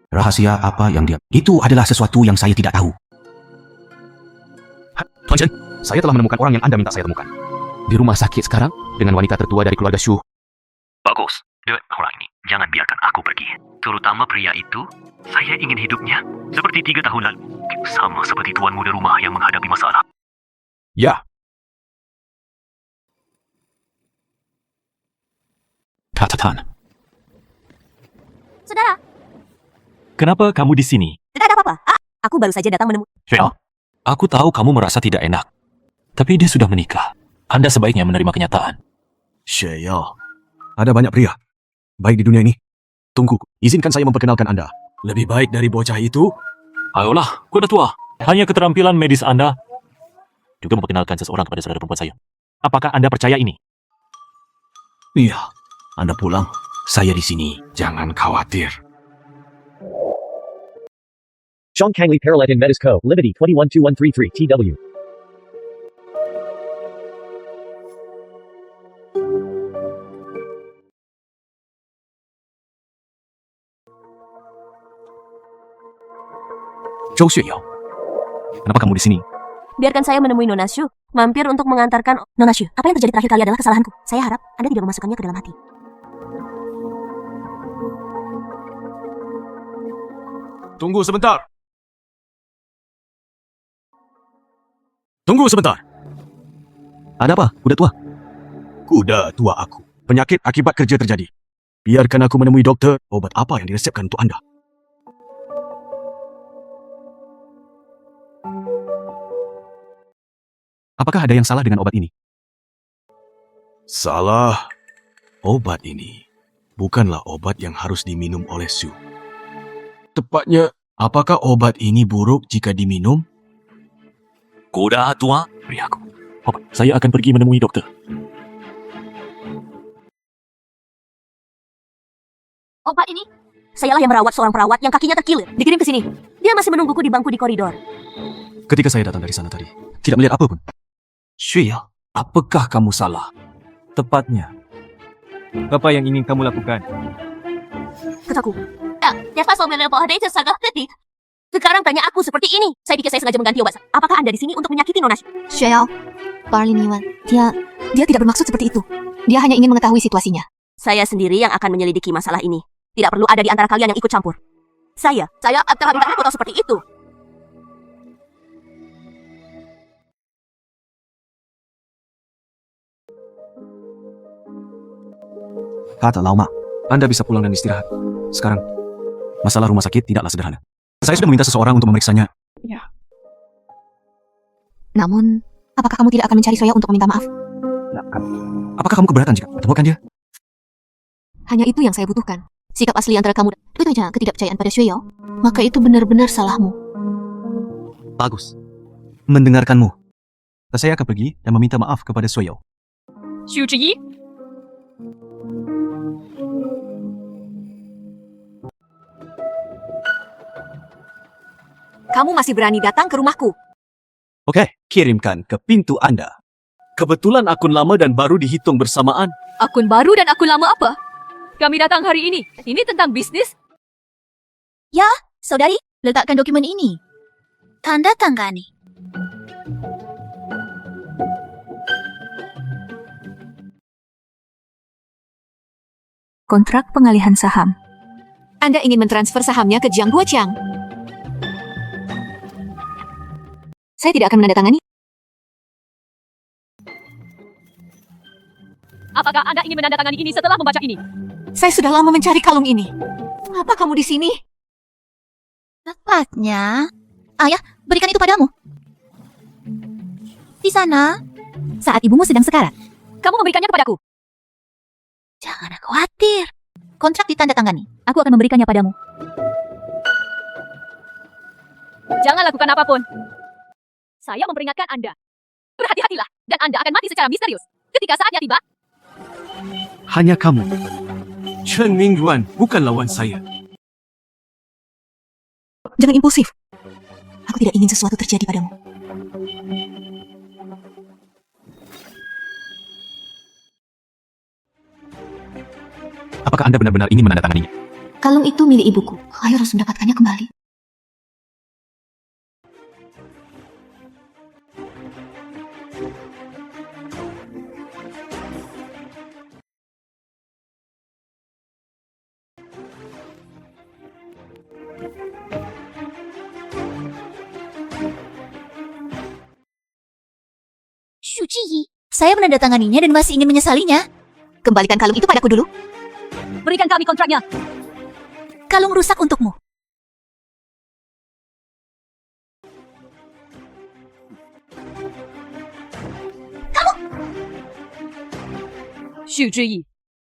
Rahasia apa yang dia... Itu adalah sesuatu yang saya tidak tahu. Tuan Chen, Saya telah menemukan orang yang Anda minta saya temukan. di rumah sakit sekarang dengan wanita tertua dari keluarga Shu. Bagus. Orang ini, jangan biarkan aku pergi. Terutama pria itu, saya ingin hidupnya seperti 3 tahun lalu. Sama seperti tuan muda rumah yang menghadapi masalah. Ya. Catatan. Saudara, Kenapa kamu di sini? tidak ada apa-apa. Aku baru saja datang menemui. Phil, aku tahu kamu merasa tidak enak. Tapi dia sudah menikah. Anda sebaiknya menerima kenyataan. Xiao. Ada banyak pria. Baik di dunia ini. Tunggu, izinkan saya memperkenalkan Anda. Lebih baik dari bocah itu. Ayolah, kuda tua. Hanya keterampilan medis Anda juga memperkenalkan seseorang kepada saudara perempuan saya. Apakah Anda percaya ini? Iya, Anda pulang. Saya di sini. Jangan khawatir. Sean Kangli Paraletin Medisco, Liberty 212133 TW. Zhou Xueyao. Kenapa kamu di sini? Biarkan saya menemui Nona Shu. Mampir untuk mengantarkan... Nona Shu, apa yang terjadi terakhir kali adalah kesalahanku. Saya harap Anda tidak memasukkannya ke dalam hati. Tunggu sebentar. Tunggu sebentar. Ada apa, kuda tua? Kuda tua aku. Penyakit akibat kerja terjadi. Biarkan aku menemui doktor. Obat apa yang diresepkan untuk anda? Apakah ada yang salah dengan obat ini? Salah. Obat ini bukanlah obat yang harus diminum oleh Sue. Tepatnya, apakah obat ini buruk jika diminum? Kuda tua, beri aku. Obat. Saya akan pergi menemui dokter. Obat ini? Sayalah yang merawat seorang perawat yang kakinya terkilir. Dikirim ke sini. Dia masih menungguku di bangku di koridor. Ketika saya datang dari sana tadi, tidak melihat apapun. Shui, apakah kamu salah? Tepatnya, apa yang ingin kamu lakukan? Kataku. Sekarang tanya aku seperti ini. Saya pikir saya sengaja mengganti obat. Apakah Anda di sini untuk menyakiti Nona Shu? Xiao, Barley Niwan, dia tidak bermaksud seperti itu. Dia hanya ingin mengetahui situasinya. Saya sendiri yang akan menyelidiki masalah ini. Tidak perlu ada di antara kalian yang ikut campur. Saya akan tahu seperti itu. Kata Lauma, Anda bisa pulang dan istirahat. Sekarang, masalah rumah sakit tidaklah sederhana. Saya sudah meminta seseorang untuk memeriksanya. Namun, apakah kamu tidak akan mencari Soya untuk meminta maaf? Apakah kamu keberatan jika menemukan dia? Hanya itu yang saya butuhkan. Sikap asli antara kamu dan ketidakpercayaan pada Xueyao, maka itu benar-benar salahmu. Bagus. Mendengarkanmu. Saya akan pergi dan meminta maaf kepada Xueyao. Xu Zhiyi, Kamu masih berani datang ke rumahku. Oke, kirimkan ke pintu Anda. Kebetulan akun lama dan baru dihitung bersamaan. akun baru dan akun lama apa? Kami datang hari ini. Ini tentang bisnis? Saudari, letakkan dokumen ini. Tanda tangani. Kontrak pengalihan saham. Anda ingin mentransfer sahamnya ke Jiang Guoqiang. Saya tidak akan menandatangani. Apakah Anda ingin menandatangani ini setelah membaca ini? Saya sudah lama mencari kalung ini. Mengapa kamu di sini? Tepatnya. Ayah, berikan itu padamu. Di sana, saat ibumu sedang sekarat. Kamu memberikannya kepadaku. Jangan khawatir. Kontrak ditandatangani. Aku akan memberikannya padamu. Jangan lakukan apapun. Saya memperingatkan Anda. Berhati-hatilah, dan Anda akan mati secara misterius. Ketika saatnya tiba, Hanya kamu. Chen Mingyuan bukan lawan saya. Jangan impulsif. Aku tidak ingin sesuatu terjadi padamu. Apakah Anda benar-benar ingin menandatanganinya? Kalung itu milik ibuku. Ayo harus mendapatkannya kembali. Xu Zhiyi, saya menandatanganinya dan masih ingin menyesalinya. Kembalikan kalung itu padaku dulu. berikan kami kontraknya. Kalung rusak untukmu. Xu Zhiyi,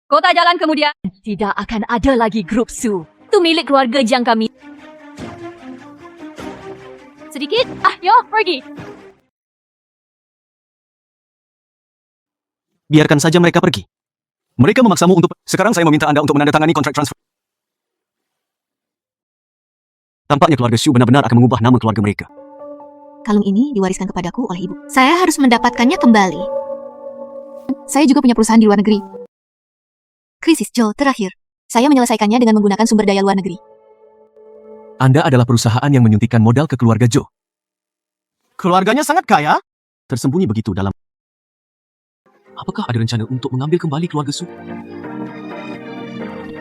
kota jalan kemudian. Tidak akan ada lagi grup Su. Itu milik keluarga Jiang kami. Sedikit, yo, pergi. Biarkan saja mereka pergi. Mereka memaksamu untuk... Sekarang saya meminta Anda untuk menandatangani kontrak transfer. Tampaknya keluarga Xu benar-benar akan mengubah nama keluarga mereka. Kalung ini diwariskan kepadaku oleh ibu. Saya harus mendapatkannya kembali. Saya juga punya perusahaan di luar negeri. Krisis Joe terakhir. Saya menyelesaikannya dengan menggunakan sumber daya luar negeri. Anda adalah perusahaan yang menyuntikkan modal ke keluarga Joe. Keluarganya sangat kaya? Tersembunyi begitu dalam... Apakah ada rencana untuk mengambil kembali keluarga Su?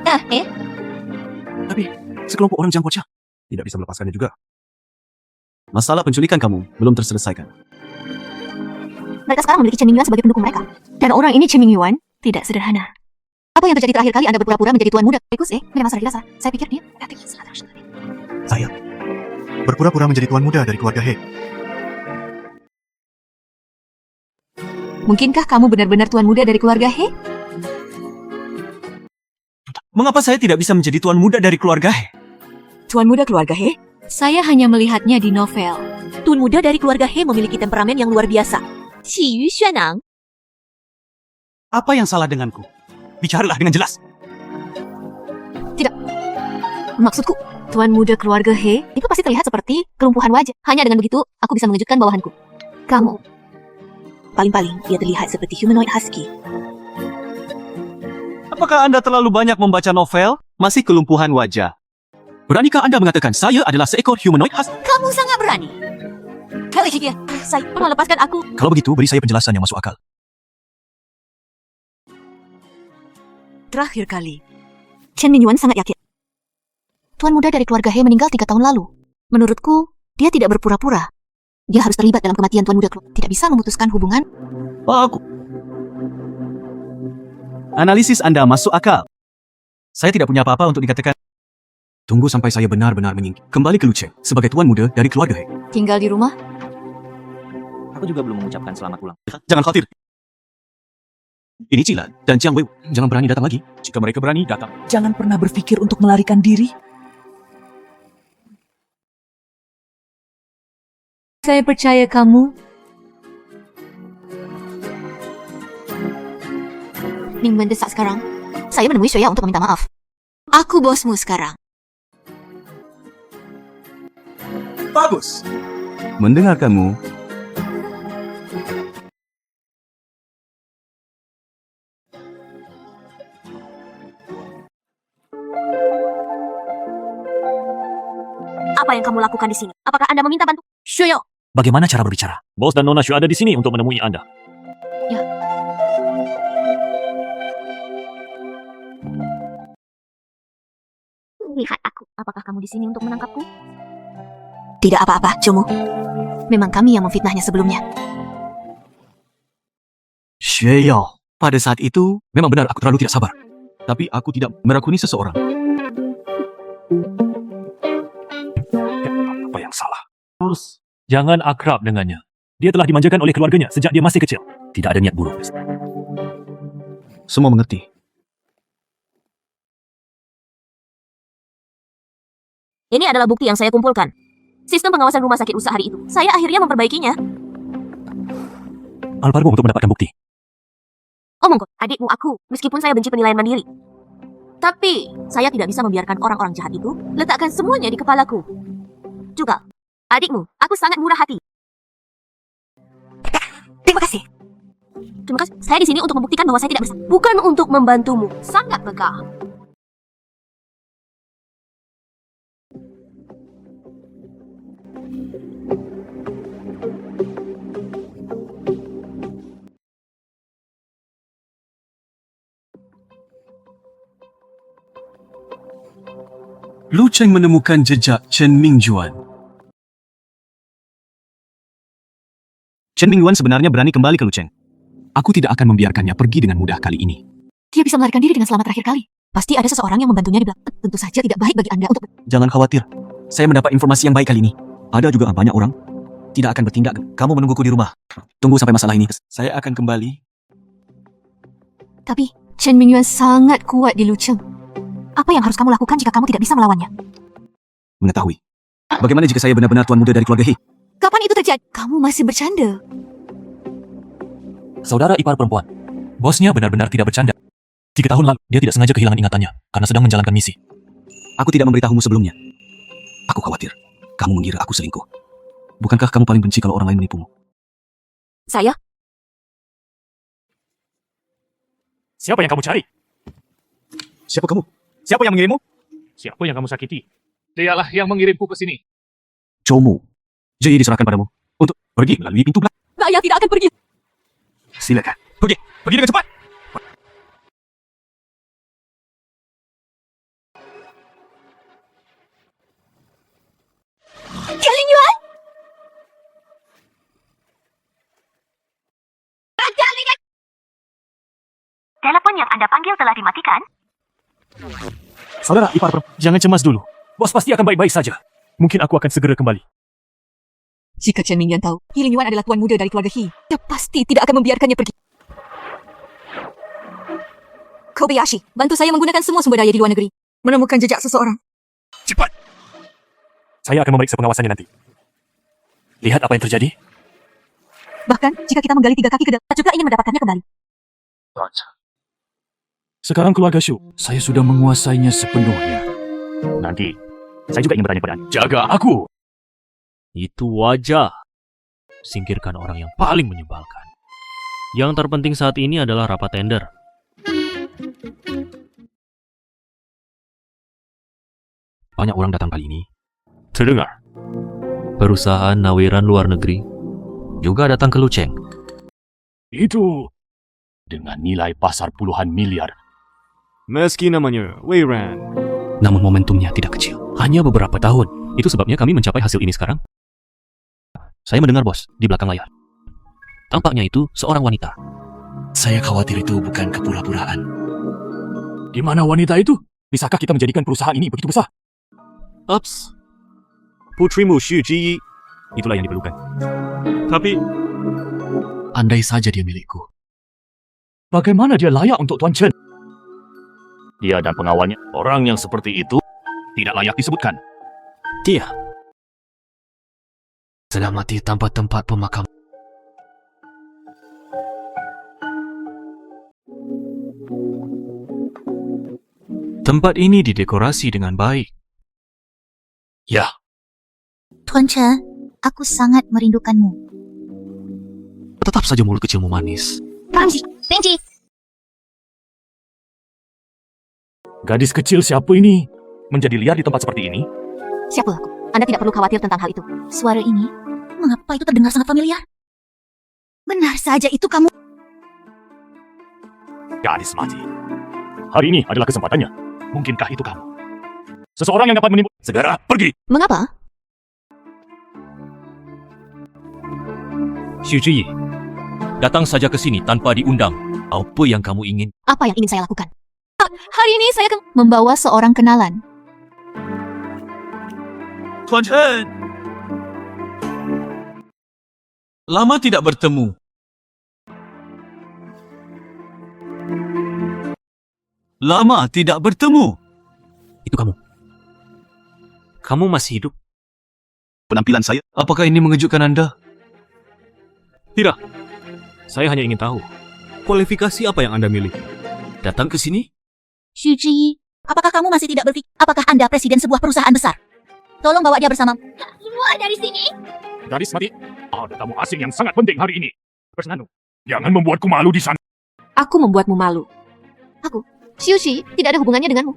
Tapi, sekelompok orang Jiang Guoqiang tidak bisa melepaskannya juga. Masalah penculikan kamu belum terselesaikan. Mereka sekarang memiliki Chen Mingyuan sebagai pendukung mereka. Dan orang ini Chen Mingyuan tidak sederhana. Apa yang terjadi terakhir kali Anda berpura-pura menjadi tuan muda? Bagus memang sudah dirasa. Saya pikir dia Saya berpura-pura menjadi tuan muda dari keluarga He. Mungkinkah kamu benar-benar tuan muda dari keluarga He? Mengapa saya tidak bisa menjadi tuan muda dari keluarga He? Tuan muda keluarga He? Saya hanya melihatnya di novel. Tuan muda dari keluarga He memiliki temperamen yang luar biasa. Xi Yu Xuanang. Apa yang salah denganku? Bicaralah dengan jelas. Maksudku, tuan muda keluarga He itu pasti terlihat seperti kelumpuhan wajah. Hanya dengan begitu, aku bisa mengejutkan bawahanku. Kamu, paling-paling dia terlihat seperti humanoid husky. Apakah Anda terlalu banyak membaca novel? Masih kelumpuhan wajah. Beranikah Anda mengatakan saya adalah seekor humanoid husky? Kamu sangat berani. Kali dia, saya tolong lepaskan aku. Kalau begitu, beri saya penjelasan yang masuk akal. Terakhir kali, Chen Mingyuan sangat yakin. Tuan muda dari keluarga He meninggal 3 tahun lalu. Menurutku, dia tidak berpura-pura. Dia harus terlibat dalam kematian tuan muda. Tidak bisa memutuskan hubungan. Aku. Analisis Anda masuk akal. Saya tidak punya apa-apa untuk dikatakan. Tunggu sampai saya benar-benar menyingkir. Kembali ke Lucheng sebagai tuan muda dari keluarga He. Tinggal di rumah. Aku juga belum mengucapkan selamat ulang. Jangan khawatir. Ini Cilan dan Jiang Wei. Jangan berani datang lagi. Jika mereka berani datang, Jangan pernah berpikir untuk melarikan diri. Saya percaya kamu. Ning mendesak sekarang. Saya menemui Shoya untuk meminta maaf. Aku bosmu sekarang. bagus. Mendengarkanmu. Apa yang kamu lakukan di sini? Apakah Anda meminta bantuan? Shuyo. Bagaimana cara berbicara? Bos dan Nona Shu ada di sini untuk menemui Anda. Lihat aku. Apakah kamu di sini untuk menangkapku? Tidak apa-apa, Jomo. Memang kami yang memfitnahnya sebelumnya. Xue Yao. Pada saat itu, memang benar aku terlalu tidak sabar. Tapi aku tidak merakuni seseorang. Apa yang salah? Jangan akrab dengannya. Dia telah dimanjakan oleh keluarganya sejak dia masih kecil. Tidak ada niat buruk. Semua mengerti. Ini adalah bukti yang saya kumpulkan. Sistem pengawasan rumah sakit rusak hari itu. Saya akhirnya memperbaikinya. Alpargo untuk mendapatkan bukti. Omongku, adikmu aku, meskipun saya benci penilaian mandiri. Tapi, saya tidak bisa membiarkan orang-orang jahat itu letakkan semuanya di kepalaku. Juga, adikmu, aku sangat murah hati. Terima kasih. Terima kasih. Saya di sini untuk membuktikan bahwa saya tidak bersalah. Bukan untuk membantumu. Sangat megah. Lu Cheng menemukan jejak Chen Mingjuan. Chen Mingjuan sebenarnya berani kembali ke Lu Cheng. Aku tidak akan membiarkannya pergi dengan mudah kali ini. Dia bisa melarikan diri dengan selamat terakhir kali. Pasti ada seseorang yang membantunya di belakang. Tentu saja tidak baik bagi Anda untuk... Jangan khawatir. Saya mendapat informasi yang baik kali ini. Ada juga banyak orang tidak akan bertindak. Kamu menungguku di rumah. Tunggu sampai masalah ini. Saya akan kembali. Tapi, Chen Mingyuan sangat kuat di Lu Cheng. Apa yang harus kamu lakukan jika kamu tidak bisa melawannya? Mengetahui. Bagaimana jika saya benar-benar tuan muda dari keluarga He? Kapan itu terjadi? Kamu masih bercanda. Saudara ipar perempuan. Bosnya benar-benar tidak bercanda. 3 tahun lalu, dia tidak sengaja kehilangan ingatannya karena sedang menjalankan misi. Aku tidak memberitahumu sebelumnya. Aku khawatir. Kamu mengira aku selingkuh. Bukankah kamu paling benci kalau orang lain menipumu? Saya? Siapa yang kamu cari? Siapa kamu? Siapa yang mengirimmu? Siapa yang kamu sakiti? Dialah yang mengirimku ke sini. Jomu. Ji diserahkan padamu untuk pergi melalui pintu belakang. Saya tidak akan pergi. Silakan. Pergi dengan cepat. telah dimatikan? Saudara ipar jangan cemas dulu. Bos pasti akan baik-baik saja. Mungkin aku akan segera kembali. Jika Chen Mingyan tahu, He Lingyuan adalah tuan muda dari keluarga He, Dia pasti tidak akan membiarkannya pergi. Kobayashi, bantu saya menggunakan semua sumber daya di luar negeri. menemukan jejak seseorang. Cepat. Saya akan memeriksa pengawasannya nanti. Lihat apa yang terjadi. Bahkan, jika kita menggali 3 kaki ke dalam, juga ingin mendapatkannya kembali. Sekarang keluarga Shu, saya sudah menguasainya sepenuhnya. Nanti, saya juga ingin bertanya pada Anda. Jaga aku! Itu wajar. Singkirkan orang yang paling menyebalkan. Yang terpenting saat ini adalah rapat tender. Banyak orang datang kali ini. Terdengar. Perusahaan nawiran luar negeri juga datang ke Luceng. Itu dengan nilai pasar puluhan miliar. Meski namanya Weiran. Namun momentumnya tidak kecil. Hanya beberapa tahun. Itu sebabnya kami mencapai hasil ini sekarang. Saya mendengar bos, di belakang layar. Tampaknya itu seorang wanita. Saya khawatir itu bukan kepura-puraan. Di mana wanita itu? Bisakah kita menjadikan perusahaan ini begitu besar? Ups. Putrimu Xu Ji. Itulah yang diperlukan. Tapi Andai saja dia milikku. Bagaimana dia layak untuk Tuan Chen? Dia dan pengawalnya, orang yang seperti itu, tidak layak disebutkan. dia Sedang mati tanpa tempat pemakam. tempat ini didekorasi dengan baik. Ya, Tuan Chen, aku sangat merindukanmu. Tetap saja mulut kecilmu manis. Benji. gadis kecil siapa ini? Menjadi liar di tempat seperti ini? Siapa aku? Anda tidak perlu khawatir tentang hal itu. Suara ini, mengapa itu terdengar sangat familiar? Benar saja itu kamu. Gadis mati. Hari ini adalah kesempatannya. Mungkinkah itu kamu? Seseorang yang dapat menimbul. Segera pergi. Mengapa? Xu Ji, datang saja ke sini tanpa diundang. Apa yang kamu ingin? Apa yang ingin saya lakukan? Hari ini saya akan membawa seorang kenalan. Tuan Chen! Lama tidak bertemu. Lama tidak bertemu. Itu kamu. Kamu masih hidup? Penampilan saya, Apakah ini mengejutkan Anda? Tidak. Saya hanya ingin tahu. Kualifikasi apa yang Anda miliki? Datang ke sini? Xu Ji, apakah kamu masih tidak berpikir? Apakah Anda presiden sebuah perusahaan besar? Tolong bawa dia bersama. Keluar dari sini. Gadis mati. Ada tamu asing yang sangat penting hari ini. Persnanu, jangan membuatku malu di sana. Aku membuatmu malu. Xu Ji, tidak ada hubungannya denganmu.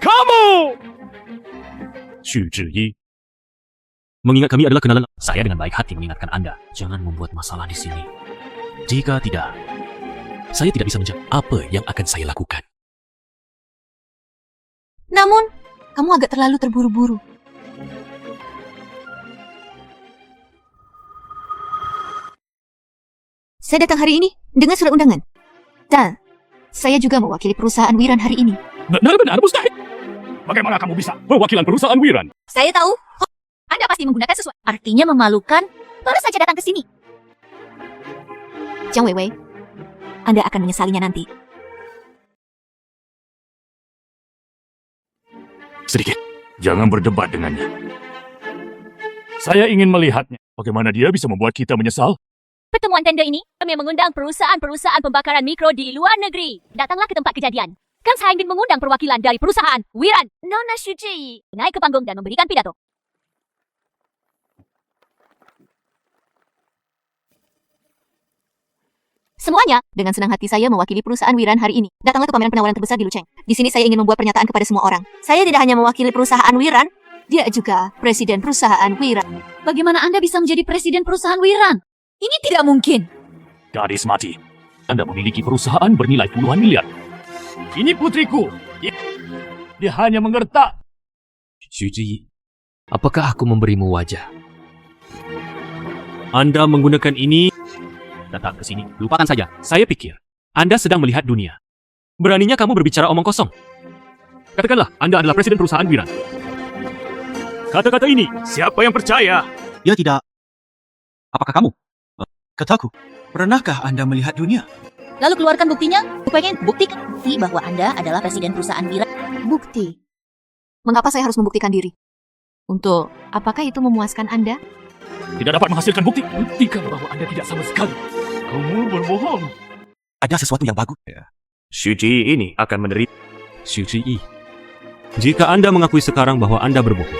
Kamu! Xu Zhiyi. Mengingat kami adalah kenalan, saya dengan baik hati mengingatkan Anda. Jangan membuat masalah di sini. Jika tidak, saya tidak bisa menjawab apa yang akan saya lakukan. Namun, kamu agak terlalu terburu-buru. Saya datang hari ini dengan surat undangan. Dan, saya juga mewakili perusahaan Wiran hari ini. Benar-benar mustahil. Bagaimana kamu bisa perwakilan perusahaan Wiran? Saya tahu, Anda pasti menggunakan sesuatu. Artinya memalukan, baru saja datang ke sini. Jiang Weiwei, Anda akan menyesalinya nanti. Sedikit. Jangan berdebat dengannya. Saya ingin melihatnya. Bagaimana dia bisa membuat kita menyesal? Pertemuan tender ini, kami mengundang perusahaan-perusahaan pembakaran mikro di luar negeri. Datanglah ke tempat kejadian. Kang Sain bin mengundang perwakilan dari perusahaan Wiran. Nona Xu Ji naik ke panggung dan memberikan pidato. Semuanya, dengan senang hati saya mewakili perusahaan Wiran hari ini. Datanglah ke pameran penawaran terbesar di Luceng. Di sini saya ingin membuat pernyataan kepada semua orang. Saya tidak hanya mewakili perusahaan Wiran, dia juga presiden perusahaan Wiran. Bagaimana Anda bisa menjadi presiden perusahaan Wiran? Ini tidak mungkin. Gadis mati. Anda memiliki perusahaan bernilai puluhan miliar. Ini putriku. Dia hanya mengertak. Xu Ji, apakah aku memberimu wajah? Anda menggunakan ini. Datang ke sini. Lupakan saja. Saya pikir Anda sedang melihat dunia. Beraninya kamu berbicara omong kosong. Katakanlah, Anda adalah presiden perusahaan Wiran. Kata-kata ini, siapa yang percaya? Ya tidak. Apakah kamu? Kataku, pernahkah Anda melihat dunia? Lalu keluarkan buktinya. Aku pengen buktikan bukti bahwa Anda adalah presiden perusahaan Wiran. Bukti. Mengapa saya harus membuktikan diri? Untuk apakah itu memuaskan Anda? Tidak dapat menghasilkan bukti. Buktikan bahwa Anda tidak sama sekali. Kamu berbohong. Ada sesuatu yang bagus. Xu Ji ini akan menderita. Xu Ziyi, jika Anda mengakui sekarang bahwa Anda berbohong,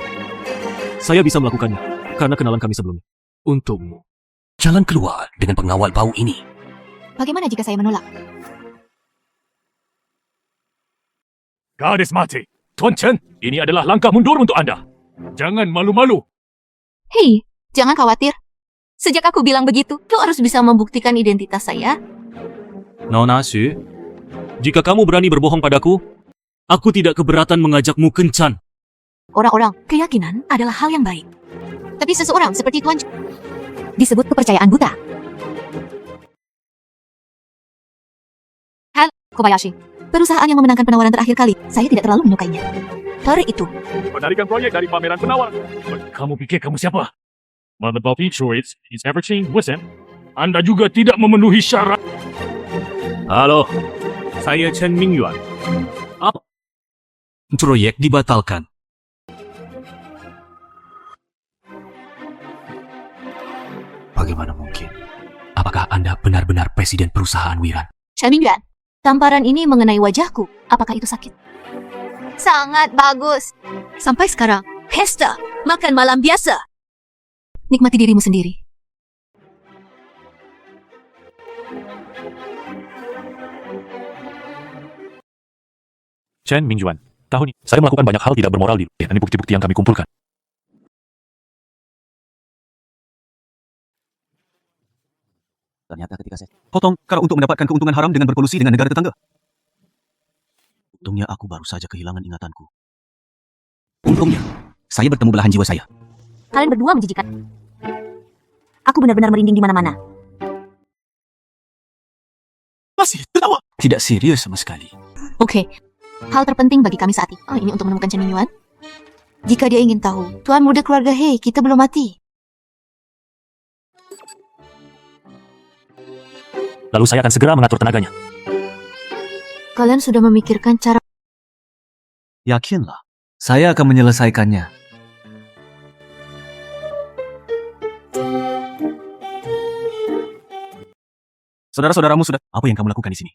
saya bisa melakukannya karena kenalan kami sebelumnya. Untukmu. Jalan keluar dengan pengawal bau ini. Bagaimana jika saya menolak? Gadis mati. Tuan Chen, ini adalah langkah mundur untuk Anda. Jangan malu-malu. Hei, jangan khawatir. Sejak aku bilang begitu, kau harus bisa membuktikan identitas saya. Nona Xu, jika kamu berani berbohong padaku, aku tidak keberatan mengajakmu kencan. Orang-orang, keyakinan adalah hal yang baik. Tapi seseorang seperti Tuan Chen disebut kepercayaan buta. Hal, Kobayashi. Perusahaan yang memenangkan penawaran terakhir kali, saya tidak terlalu menyukainya. Hari itu, Penarikan proyek dari pameran penawaran. Kamu pikir kamu siapa? Mother Bob Insurance is everything with him. Anda juga tidak memenuhi syarat. Halo, saya Chen Mingyuan. Apa? Proyek dibatalkan. Bagaimana mungkin? Apakah Anda benar-benar presiden perusahaan Wiran? Chen Mingyuan, tamparan ini mengenai wajahku. Apakah itu sakit? Sangat bagus. Sampai sekarang, Pesta, makan malam biasa. nikmati dirimu sendiri. Chen Mingyuan, tahun ini saya melakukan banyak hal tidak bermoral di ini bukti-bukti yang kami kumpulkan. Ternyata ketika saya potong kalau untuk mendapatkan keuntungan haram dengan berkolusi dengan negara tetangga. Untungnya aku baru saja kehilangan ingatanku. Untungnya, saya bertemu belahan jiwa saya. Kalian berdua menjijikan. Aku benar-benar merinding di mana-mana. Masih tertawa. Tidak serius sama sekali. Oke, hal terpenting bagi kami saat ini untuk menemukan Chen Mingyuan. Jika dia ingin tahu, Tuan muda keluarga Hei, kita belum mati. Lalu saya akan segera mengatur tenaganya. Kalian sudah memikirkan cara... Yakinlah. Saya akan menyelesaikannya. Saudara-saudaramu sudah... Apa yang kamu lakukan di sini?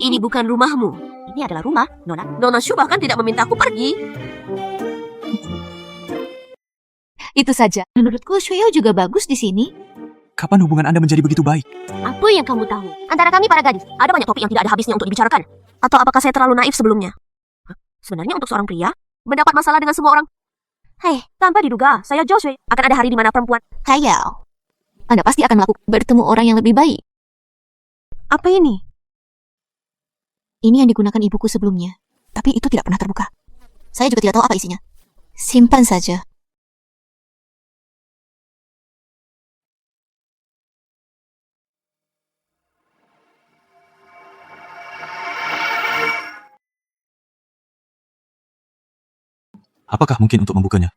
Ini bukan rumahmu. Ini adalah rumah, Nona. Nona Shu bahkan tidak meminta aku pergi. Itu saja. Menurutku, Shuyo juga bagus di sini. Kapan hubungan Anda menjadi begitu baik? Apa yang kamu tahu? Antara kami para gadis, ada banyak topik yang tidak ada habisnya untuk dibicarakan. Atau apakah saya terlalu naif sebelumnya? Sebenarnya untuk seorang pria, mendapat masalah dengan semua orang. Hei, tanpa diduga, saya Joshua. Akan ada hari di mana perempuan. Hayao. Anda pasti akan melakukan bertemu orang yang lebih baik. Apa ini? Ini yang digunakan ibuku sebelumnya. Tapi itu tidak pernah terbuka. Saya juga tidak tahu apa isinya. Simpan saja. Apakah mungkin untuk membukanya?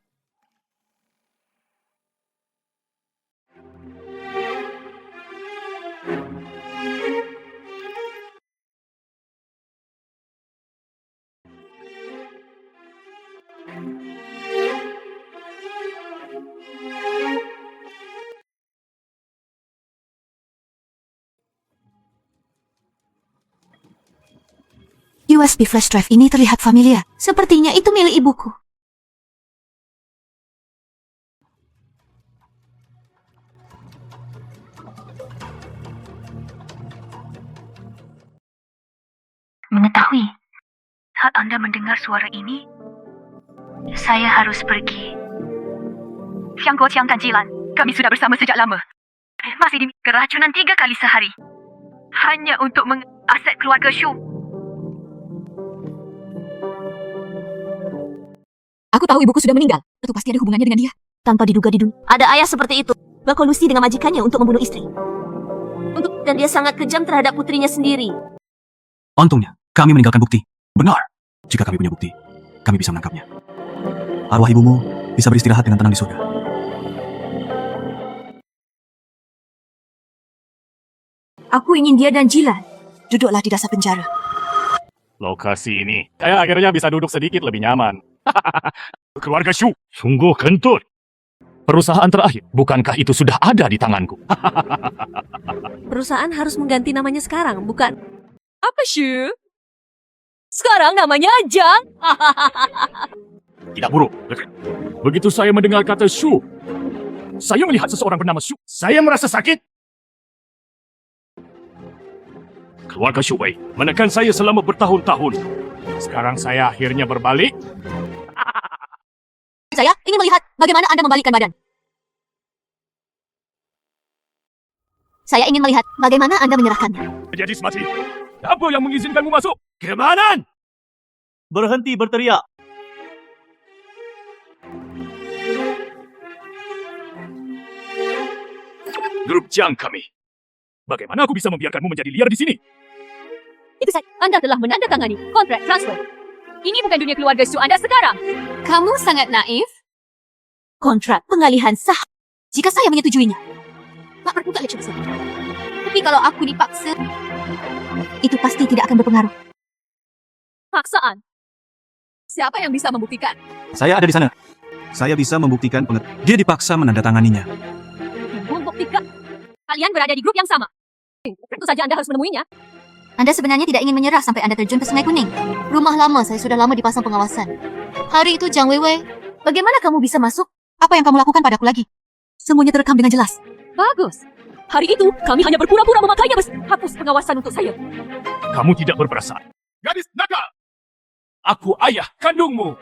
USB flash drive ini terlihat familiar. Sepertinya itu milik ibuku. Mengetahui, saat Anda mendengar suara ini, saya harus pergi. Xiangguo Qiang dan Jilan, kami sudah bersama sejak lama. Masih di keracunan 3 kali sehari. Hanya untuk aset keluarga Shu. Aku tahu ibuku sudah meninggal. Tentu pasti ada hubungannya dengan dia. Tanpa diduga di dunia. Ada ayah seperti itu. Berkolusi dengan majikannya untuk membunuh istri. Dan dia sangat kejam terhadap putrinya sendiri. Untungnya, Kami meninggalkan bukti. Benar. Jika kami punya bukti, kami bisa menangkapnya. Arwah ibumu bisa beristirahat dengan tenang di surga. Aku ingin dia dan Jilan duduklah di dasar penjara. Lokasi ini, saya akhirnya bisa duduk sedikit lebih nyaman. Keluarga Shu, sungguh kentut. Perusahaan terakhir, bukankah itu sudah ada di tanganku? Perusahaan harus mengganti namanya sekarang, bukan? Apa Shu? Sekarang namanya Jang. Tidak buruk. Begitu saya mendengar kata Shu, saya melihat seseorang bernama Shu. Saya merasa sakit. Keluarga Shu Wei menekan saya selama bertahun-tahun. Sekarang saya akhirnya berbalik. Saya ingin melihat bagaimana Anda membalikkan badan. Saya ingin melihat bagaimana Anda menyerahkannya. Jadi semati. Apa yang mengizinkanmu masuk? Kemanan! Berhenti berteriak. Grup Jiang kami. Bagaimana aku bisa membiarkanmu menjadi liar di sini? Itu saja. Anda telah menandatangani kontrak transfer. Ini bukan dunia keluarga Shu Anda sekarang. Kamu sangat naif. Kontrak pengalihan sah jika saya menyetujuinya. Tak perlu tak leceh besar. Tapi kalau aku dipaksa, itu pasti tidak akan berpengaruh. Paksaan. Siapa yang bisa membuktikan? Saya ada di sana. Saya bisa membuktikan dia dipaksa menandatanganinya. Membuktikan. Kalian berada di grup yang sama. Tentu saja Anda harus menemuinya. Anda sebenarnya tidak ingin menyerah sampai Anda terjun ke Sungai Kuning. Rumah lama saya sudah lama dipasang pengawasan. Hari itu Jiang Weiwei, bagaimana kamu bisa masuk? Apa yang kamu lakukan padaku lagi? Semuanya terekam dengan jelas. Bagus. Hari itu kami hanya berpura-pura memakainya hapus pengawasan untuk saya. Kamu tidak berperasaan. Gadis nakal! Aku ayah kandungmu.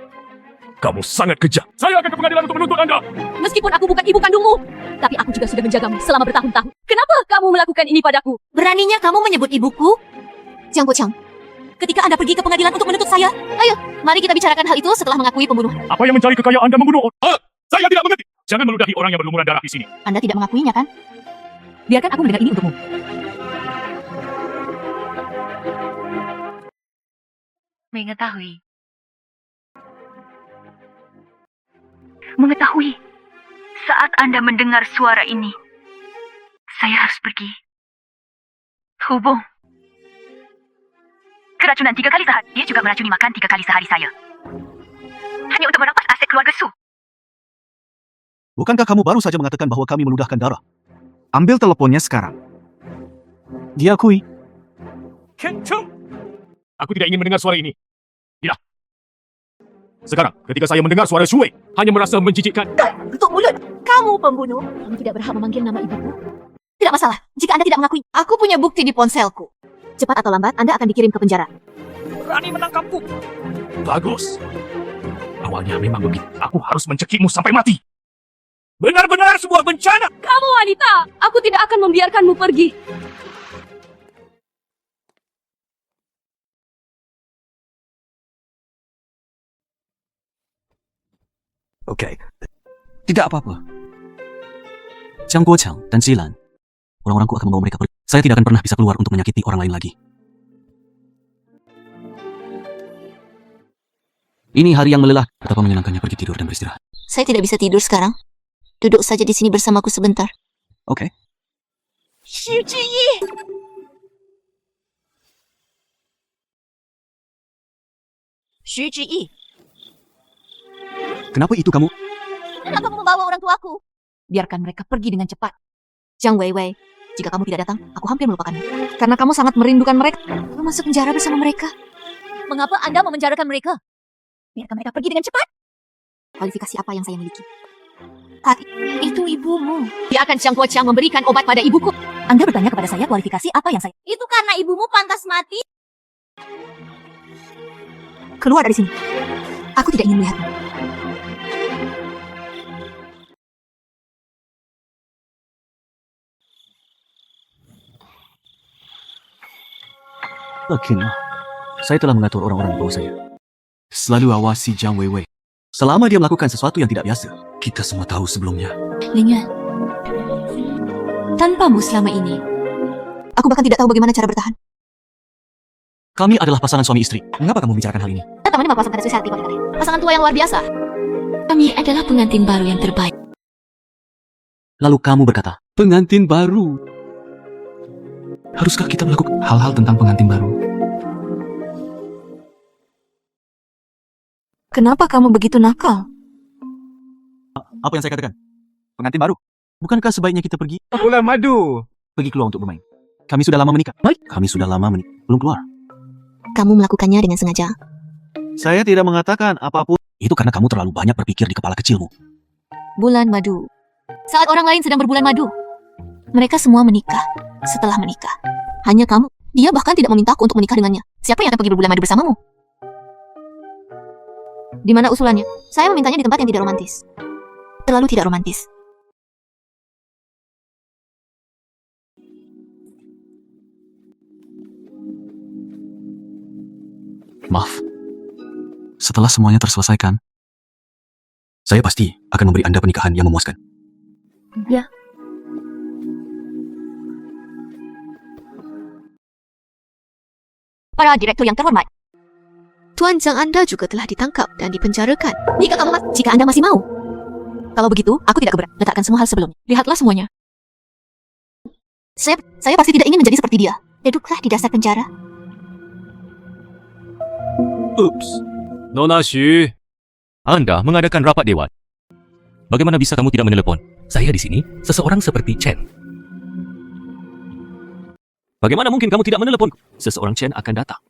Kamu sangat kejam. Saya akan ke pengadilan untuk menuntut Anda. Meskipun aku bukan ibu kandungmu, tapi aku juga sudah menjagamu selama bertahun-tahun. Kenapa kamu melakukan ini padaku? Beraninya kamu menyebut ibuku? Jiang Guoqiang, ketika Anda pergi ke pengadilan untuk menuntut saya, ayo, mari kita bicarakan hal itu setelah mengakui pembunuhan. Apa yang mencari kekayaan dan membunuh orang? Saya tidak mengerti. Jangan meludahi orang yang berlumuran darah di sini. Anda tidak mengakuinya, kan? Biarkan aku mendengar ini untukmu. Mengetahui. Saat Anda mendengar suara ini, saya harus pergi. Hubung. Keracunan 3 kali sehari. Dia juga meracuni makan 3 kali sehari saya. Hanya untuk merampas aset keluarga Su. Bukankah kamu baru saja mengatakan bahwa kami meludahkan darah? Ambil teleponnya sekarang. Diakui. Kencang! Aku tidak ingin mendengar suara ini. Tidak. Sekarang, ketika saya mendengar suara Shu Wei, hanya merasa menjijikkan. Tutup mulut! Kamu pembunuh! Kamu tidak berhak memanggil nama ibuku. Tidak masalah, jika Anda tidak mengakui. Aku punya bukti di ponselku. Cepat atau lambat, Anda akan dikirim ke penjara. Berani menangkapku. Bagus. Awalnya memang begitu. Aku harus mencekikmu sampai mati. Benar-benar sebuah bencana. Kamu wanita, aku tidak akan membiarkanmu pergi. Oke. Tidak apa-apa. Jiang Guoqiang dan Jilan, orang-orangku akan membawa mereka pergi. Saya tidak akan pernah bisa keluar untuk menyakiti orang lain lagi. Ini hari yang melelahkan. Betapa menyenangkannya pergi tidur dan beristirahat. Saya tidak bisa tidur sekarang. Duduk saja di sini bersamaku sebentar. Oke. Xu Zhiyi! Xu Zhiyi, Kenapa itu kamu? kenapa kamu membawa orang tuaku? Biarkan mereka pergi dengan cepat. Jiang Weiwei, jika kamu tidak datang, aku hampir melupakanmu. Karena kamu sangat merindukan mereka. Kamu masuk penjara bersama mereka. Mengapa Anda memenjarakan mereka? Biarkan mereka pergi dengan cepat. Kualifikasi apa yang saya miliki? Itu ibumu. Dia akan Jiang Guoqiang memberikan obat pada ibuku. Anda bertanya kepada saya kualifikasi apa yang saya... Itu karena ibumu pantas mati. Keluar dari sini. Aku tidak ingin melihatmu. Akhirnya, saya telah mengatur orang-orang di bawah saya. Selalu awasi Jiang Weiwei. Selama dia melakukan sesuatu yang tidak biasa, kita semua tahu sebelumnya. Ling Yuan, tanpamu selama ini, aku bahkan tidak tahu bagaimana cara bertahan. Kami adalah pasangan suami istri. Mengapa kamu membicarakan hal ini? Teman ini pasangan suci hati bagi kalian. Pasangan tua yang luar biasa. Kami adalah pengantin baru yang terbaik. Lalu kamu berkata, Pengantin baru. haruskah kita melakukan hal-hal tentang pengantin baru? Kenapa kamu begitu nakal? Apa yang saya katakan? Pengantin baru. Bukankah sebaiknya kita pergi? Bulan madu. Pergi keluar untuk bermain. Kami sudah lama menikah. Baik. Kami sudah lama menikah. Belum keluar. Kamu melakukannya dengan sengaja. Saya tidak mengatakan apapun. Itu karena kamu terlalu banyak berpikir di kepala kecilmu. Bulan madu. Saat orang lain sedang berbulan madu, mereka semua menikah. Setelah menikah, hanya kamu. Dia bahkan tidak memintaku untuk menikah dengannya. Siapa yang akan pergi berbulan madu bersamamu? Di mana usulannya? Saya memintanya di tempat yang tidak romantis. Terlalu tidak romantis. Maaf. Setelah semuanya terselesaikan, saya pasti akan memberi Anda pernikahan yang memuaskan. Ya. Para direktur yang terhormat, Tuan Zhang Anda juga telah ditangkap dan dipenjarakan. Jika Anda masih mau. Kalau begitu, aku tidak keberatan. Letakkan semua hal sebelumnya. Lihatlah semuanya. Saya pasti tidak ingin menjadi seperti dia. Duduklah di dasar penjara. Ups. Nona Xu, Anda mengadakan rapat dewan. Bagaimana bisa kamu tidak menelepon? Saya di sini seseorang seperti Chen. Bagaimana mungkin kamu tidak menelepon? Seseorang Chen akan datang.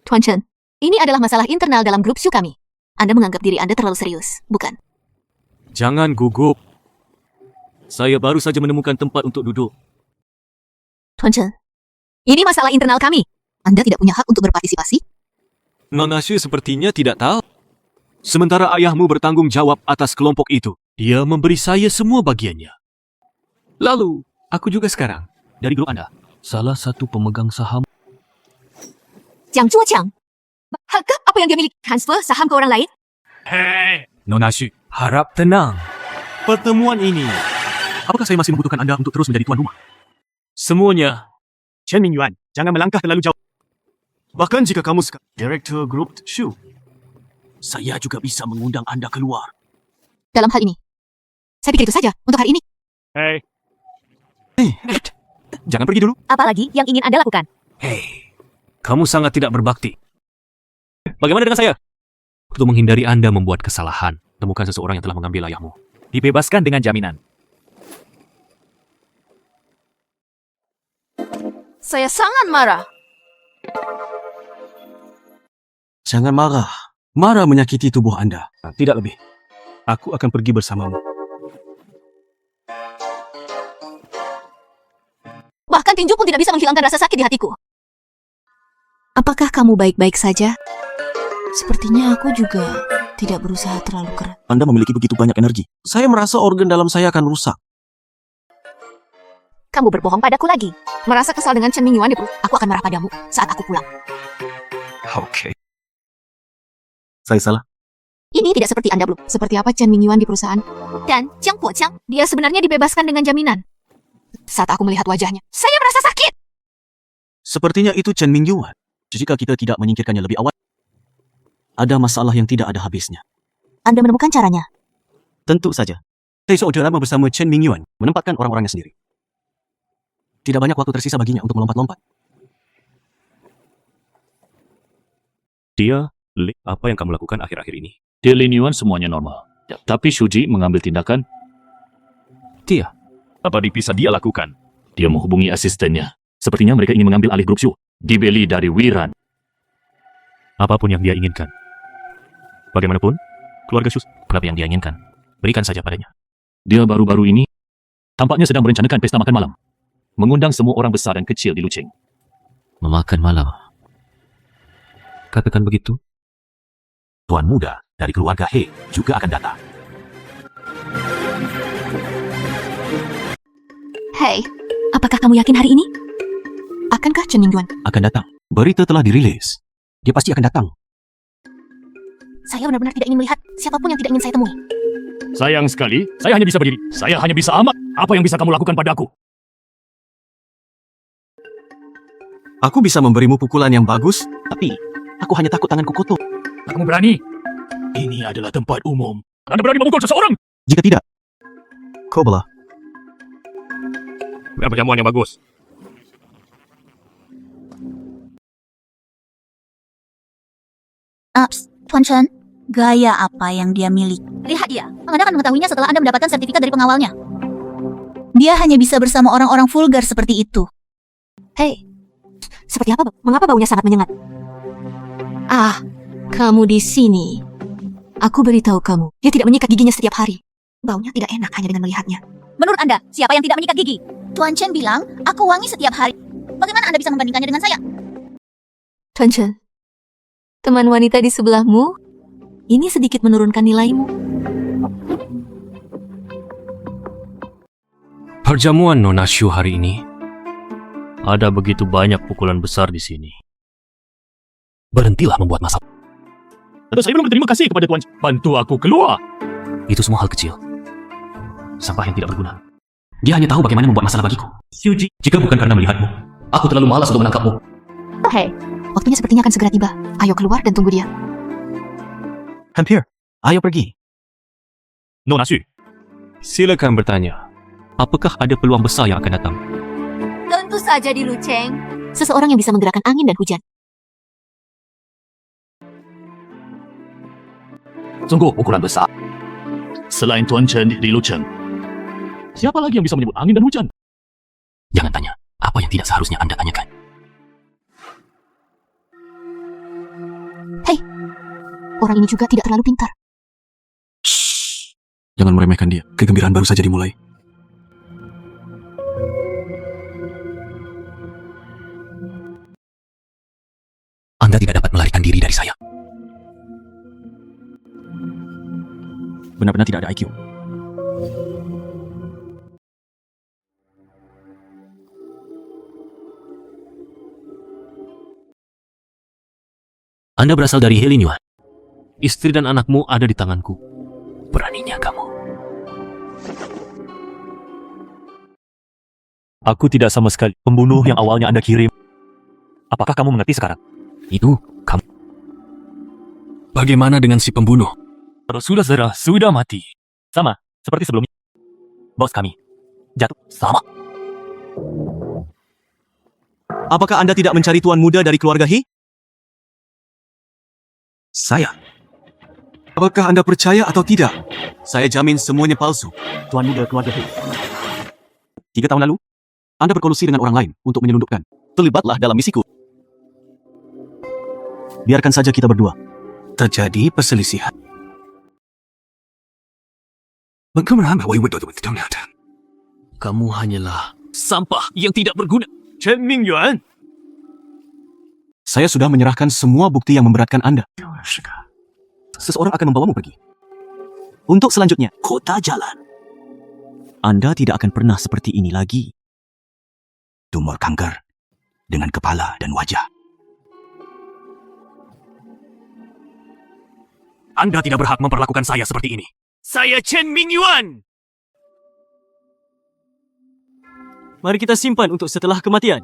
Tuan Chen, ini adalah masalah internal dalam grup Shu kami. Anda menganggap diri Anda terlalu serius, bukan? Jangan gugup. Saya baru saja menemukan tempat untuk duduk. Tuan Chen, ini masalah internal kami. Anda tidak punya hak untuk berpartisipasi? Nona Xu sepertinya tidak tahu. Sementara ayahmu bertanggung jawab atas kelompok itu. Dia memberi saya semua bagiannya. Lalu, aku juga sekarang. Dari grup Anda, salah satu pemegang saham. Jiang Zhuoqiang. Hakkah apa yang dia miliki? Transfer saham ke orang lain? Hei, Nona Xu, harap tenang. Pertemuan ini, Apakah saya masih membutuhkan Anda untuk terus menjadi tuan rumah? semuanya. Chen Mingyuan, jangan melangkah terlalu jauh. Bahkan jika kamu sekarang Direktur Grup Shu, Saya juga bisa mengundang Anda keluar. Dalam hal ini, saya pikir itu saja untuk hari ini. hei, Jangan pergi dulu. Apalagi yang ingin Anda lakukan? Hei, kamu sangat tidak berbakti. Bagaimana dengan saya? Untuk menghindari Anda membuat kesalahan, temukan seseorang yang telah mengambil ayahmu. Dibebaskan dengan jaminan. Saya sangat marah. Jangan marah. Marah menyakiti tubuh Anda. Tidak lebih. Aku akan pergi bersamamu. Bahkan tinju pun tidak bisa menghilangkan rasa sakit di hatiku. Apakah kamu baik-baik saja? Sepertinya aku juga tidak berusaha terlalu keras. Anda memiliki begitu banyak energi. Saya merasa organ dalam saya akan rusak. Kamu berbohong padaku lagi. Merasa kesal dengan Chen Mingyuan di perut. Aku akan marah padamu saat aku pulang. Oke. Saya salah. Ini tidak seperti Anda belum. Seperti apa Chen Mingyuan di perusahaan? Dan Jiang Guoqiang, dia sebenarnya dibebaskan dengan jaminan. Saat aku melihat wajahnya, Saya merasa sakit. Sepertinya itu Chen Mingyuan. Jika kita tidak menyingkirkannya lebih awal, ada masalah yang tidak ada habisnya. Anda menemukan caranya. Tentu saja. Saya sudah lama bersama Chen Mingyuan, menempatkan orang-orangnya sendiri. Tidak banyak waktu tersisa baginya untuk melompat-lompat. dia, apa yang kamu lakukan akhir-akhir ini? Dia Lin Yuan semuanya normal. Tapi Shuji mengambil tindakan. Dia. Apa bisa dia lakukan? Dia menghubungi asistennya. Sepertinya mereka ingin mengambil alih grup Shu. Dibeli dari Wiran. Apapun yang dia inginkan. Bagaimanapun, keluarga Shu, berapa yang dia inginkan, berikan saja padanya. Dia baru-baru ini tampaknya sedang merencanakan pesta makan malam. Mengundang semua orang besar dan kecil di Luqing. Memakan malam. Katakan begitu. Tuan muda dari keluarga He juga akan datang. Hei, apakah kamu yakin hari ini? Akankah Chen Mingyuan? Akan datang. Berita telah dirilis. Dia pasti akan datang. Saya benar-benar tidak ingin melihat siapapun yang tidak ingin saya temui. Sayang sekali, saya hanya bisa berdiri. Saya hanya bisa amat. Apa yang bisa kamu lakukan padaku? Aku bisa memberimu pukulan yang bagus, tapi aku hanya takut tanganku kotor. Kamu berani? Ini adalah tempat umum. Anda berani memukul seseorang? Jika tidak, kau belah. Biar perjamuan yang bagus. Ups, Tuan Chen, gaya apa yang dia miliki? Lihat dia, Anda akan mengetahuinya setelah Anda mendapatkan sertifikat dari pengawalnya. Dia hanya bisa bersama orang-orang vulgar seperti itu. Hei, seperti apa? Mengapa baunya sangat menyengat? Ah, kamu di sini. Aku beritahu kamu, dia tidak menyikat giginya setiap hari. Baunya tidak enak hanya dengan melihatnya. Menurut Anda, siapa yang tidak menyikat gigi? Tuan Chen bilang, aku wangi setiap hari. Bagaimana Anda bisa membandingkannya dengan saya? Tuan Chen, teman wanita di sebelahmu, ini sedikit menurunkan nilaimu. Perjamuan Nona Shu hari ini, ada begitu banyak pukulan besar di sini. Berhentilah membuat masalah. Tentu saya belum berterima kasih kepada Tuan. Bantu aku keluar. Itu semua hal kecil. Sampah yang tidak berguna. Dia hanya tahu bagaimana membuat masalah bagiku. Xiuji, jika bukan karena melihatmu, aku terlalu malas untuk menangkapmu. Hei, waktunya sepertinya akan segera tiba. Ayo keluar dan tunggu dia. Hampir, ayo pergi. Nona Shu, Silakan bertanya. Apakah ada peluang besar yang akan datang? Tentu saja di Luceng. Seseorang yang bisa menggerakkan angin dan hujan. sungguh pukulan besar. Selain Tuan Chen di Luceng, siapa lagi yang bisa menyebut angin dan hujan? Jangan tanya apa yang tidak seharusnya Anda tanyakan. Hei, orang ini juga tidak terlalu pintar. Shh. Jangan meremehkan dia. Kegembiraan baru saja dimulai. Anda tidak dapat melarikan diri dari saya. Benar-benar tidak ada IQ. Anda berasal dari Helin Yuan. Istri dan anakmu ada di tanganku. Beraninya kamu. Aku tidak sama sekali pembunuh yang awalnya Anda kirim. Apakah kamu mengerti sekarang? Itu kamu. Bagaimana dengan si pembunuh? Saudara sudah mati. Sama seperti sebelumnya. Bos kami jatuh sama. Apakah Anda tidak mencari tuan muda dari keluarga He? Saya. Apakah Anda percaya atau tidak? Saya jamin semuanya palsu. Tuan muda keluarga He. 3 tahun lalu, Anda berkolusi dengan orang lain untuk menyelundupkan. Terlibatlah dalam misiku. Biarkan saja kita berdua. Terjadi perselisihan. Kamu hanyalah sampah yang tidak berguna. Chen Mingyuan. Saya sudah menyerahkan semua bukti yang memberatkan Anda. Seseorang akan membawamu pergi. Untuk selanjutnya, kota jalan. Anda tidak akan pernah seperti ini lagi. Tumor kanker dengan kepala dan wajah. Anda tidak berhak memperlakukan saya seperti ini. Saya Chen Mingyuan. Mari kita simpan untuk setelah kematian.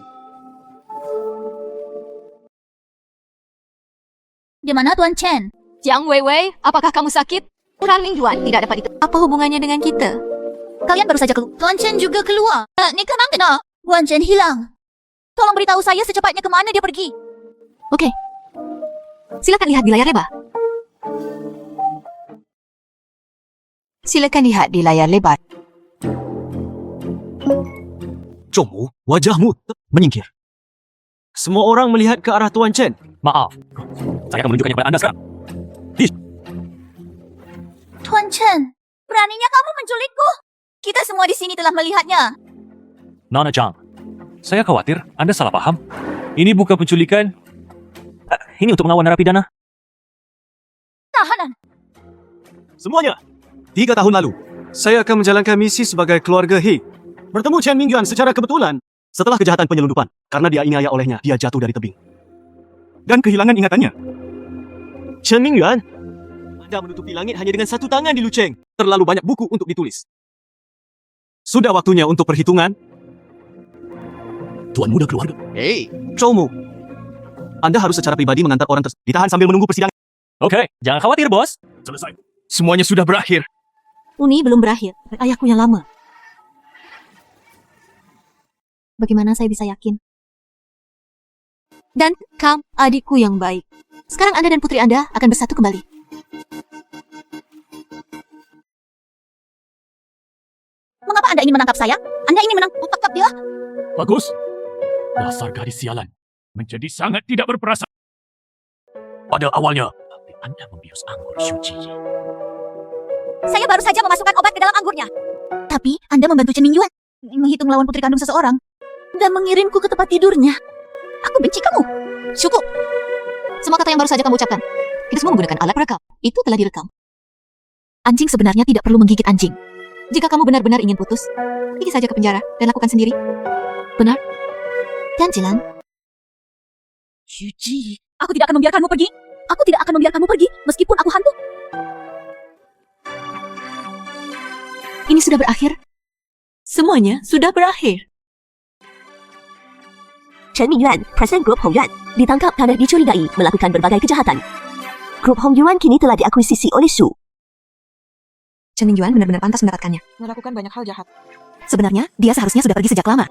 Di mana Tuan Chen? Jiang Weiwei, apakah kamu sakit? Tuan Lingyuan tidak dapat itu. Apa hubungannya dengan kita? Kalian baru saja keluar. Tuan Chen juga keluar. Ni kemana? Tuan Chen hilang. Tolong beritahu saya secepatnya kemana dia pergi. Oke. Silakan lihat di layar lebar. Silakan lihat di layar lebar. Comu, wajahmu menyingkir. Semua orang melihat ke arah Tuan Chen. Maaf, saya akan menunjukkannya kepada Anda sekarang. Tuan Chen, beraninya kamu menculikku? Kita semua di sini telah melihatnya. Nona Zhang, saya khawatir Anda salah paham. Ini bukan penculikan. Ini untuk mengawal narapidana. Tahanan. Semuanya. 3 tahun lalu, Saya akan menjalankan misi sebagai keluarga He. bertemu Chen Mingyuan secara kebetulan. Setelah kejahatan penyelundupan, karena dianiaya olehnya, dia jatuh dari tebing. Dan kehilangan ingatannya. Chen Mingyuan, Anda menutupi langit hanya dengan 1 tangan di Luceng. Terlalu banyak buku untuk ditulis. Sudah waktunya untuk perhitungan. Tuan muda keluarga. Hei, Zhoumu. Anda harus secara pribadi mengantar orang tersebut. Ditahan sambil menunggu persidangan. Oke, jangan khawatir, bos. Selesai. Semuanya sudah berakhir. Uni belum berakhir. Ayahku yang lama. Bagaimana saya bisa yakin? Dan Kam, adikku yang baik. Sekarang Anda dan putri Anda akan bersatu kembali. Mengapa Anda ingin menangkap saya? Anda ingin menangkap dia? Bagus. Dasar gadis sialan. Menjadi sangat tidak berperasaan. Pada awalnya, Anda membius anggur Shuji. Saya baru saja memasukkan obat ke dalam anggurnya. Tapi Anda membantu Chen Mingyuan menghitung lawan putri kandung seseorang dan mengirimku ke tempat tidurnya. Aku benci kamu. Cukup. Semua kata yang baru saja kamu ucapkan. Kita semua menggunakan alat perekam. Itu telah direkam. Anjing sebenarnya tidak perlu menggigit anjing. Jika kamu benar-benar ingin putus, pergi saja ke penjara dan lakukan sendiri. Benar? Dan Jilan. Shuji, aku tidak akan membiarkanmu pergi. Aku tidak akan membiarkanmu pergi meskipun aku hantu. Ini sudah berakhir. Semuanya sudah berakhir. Chen Mingyuan, Presiden Grup Hongyuan, ditangkap karena dicurigai melakukan berbagai kejahatan. Grup Hongyuan kini telah diakuisisi oleh Su. Chen Mingyuan benar-benar pantas mendapatkannya. Melakukan banyak hal jahat. Sebenarnya, dia seharusnya sudah pergi sejak lama.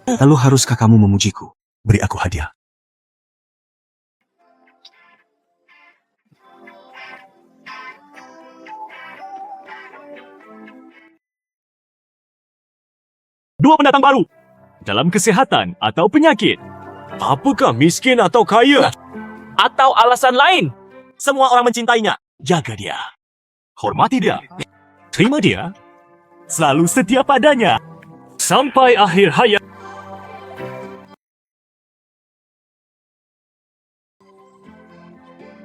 Lalu haruskah kamu memujiku? Beri aku hadiah. Dua pendatang baru. Dalam kesehatan atau penyakit. Apakah miskin atau kaya? Atau alasan lain? Semua orang mencintainya. Jaga dia. Hormati dia. Terima dia. Selalu setia padanya. Sampai akhir hayat.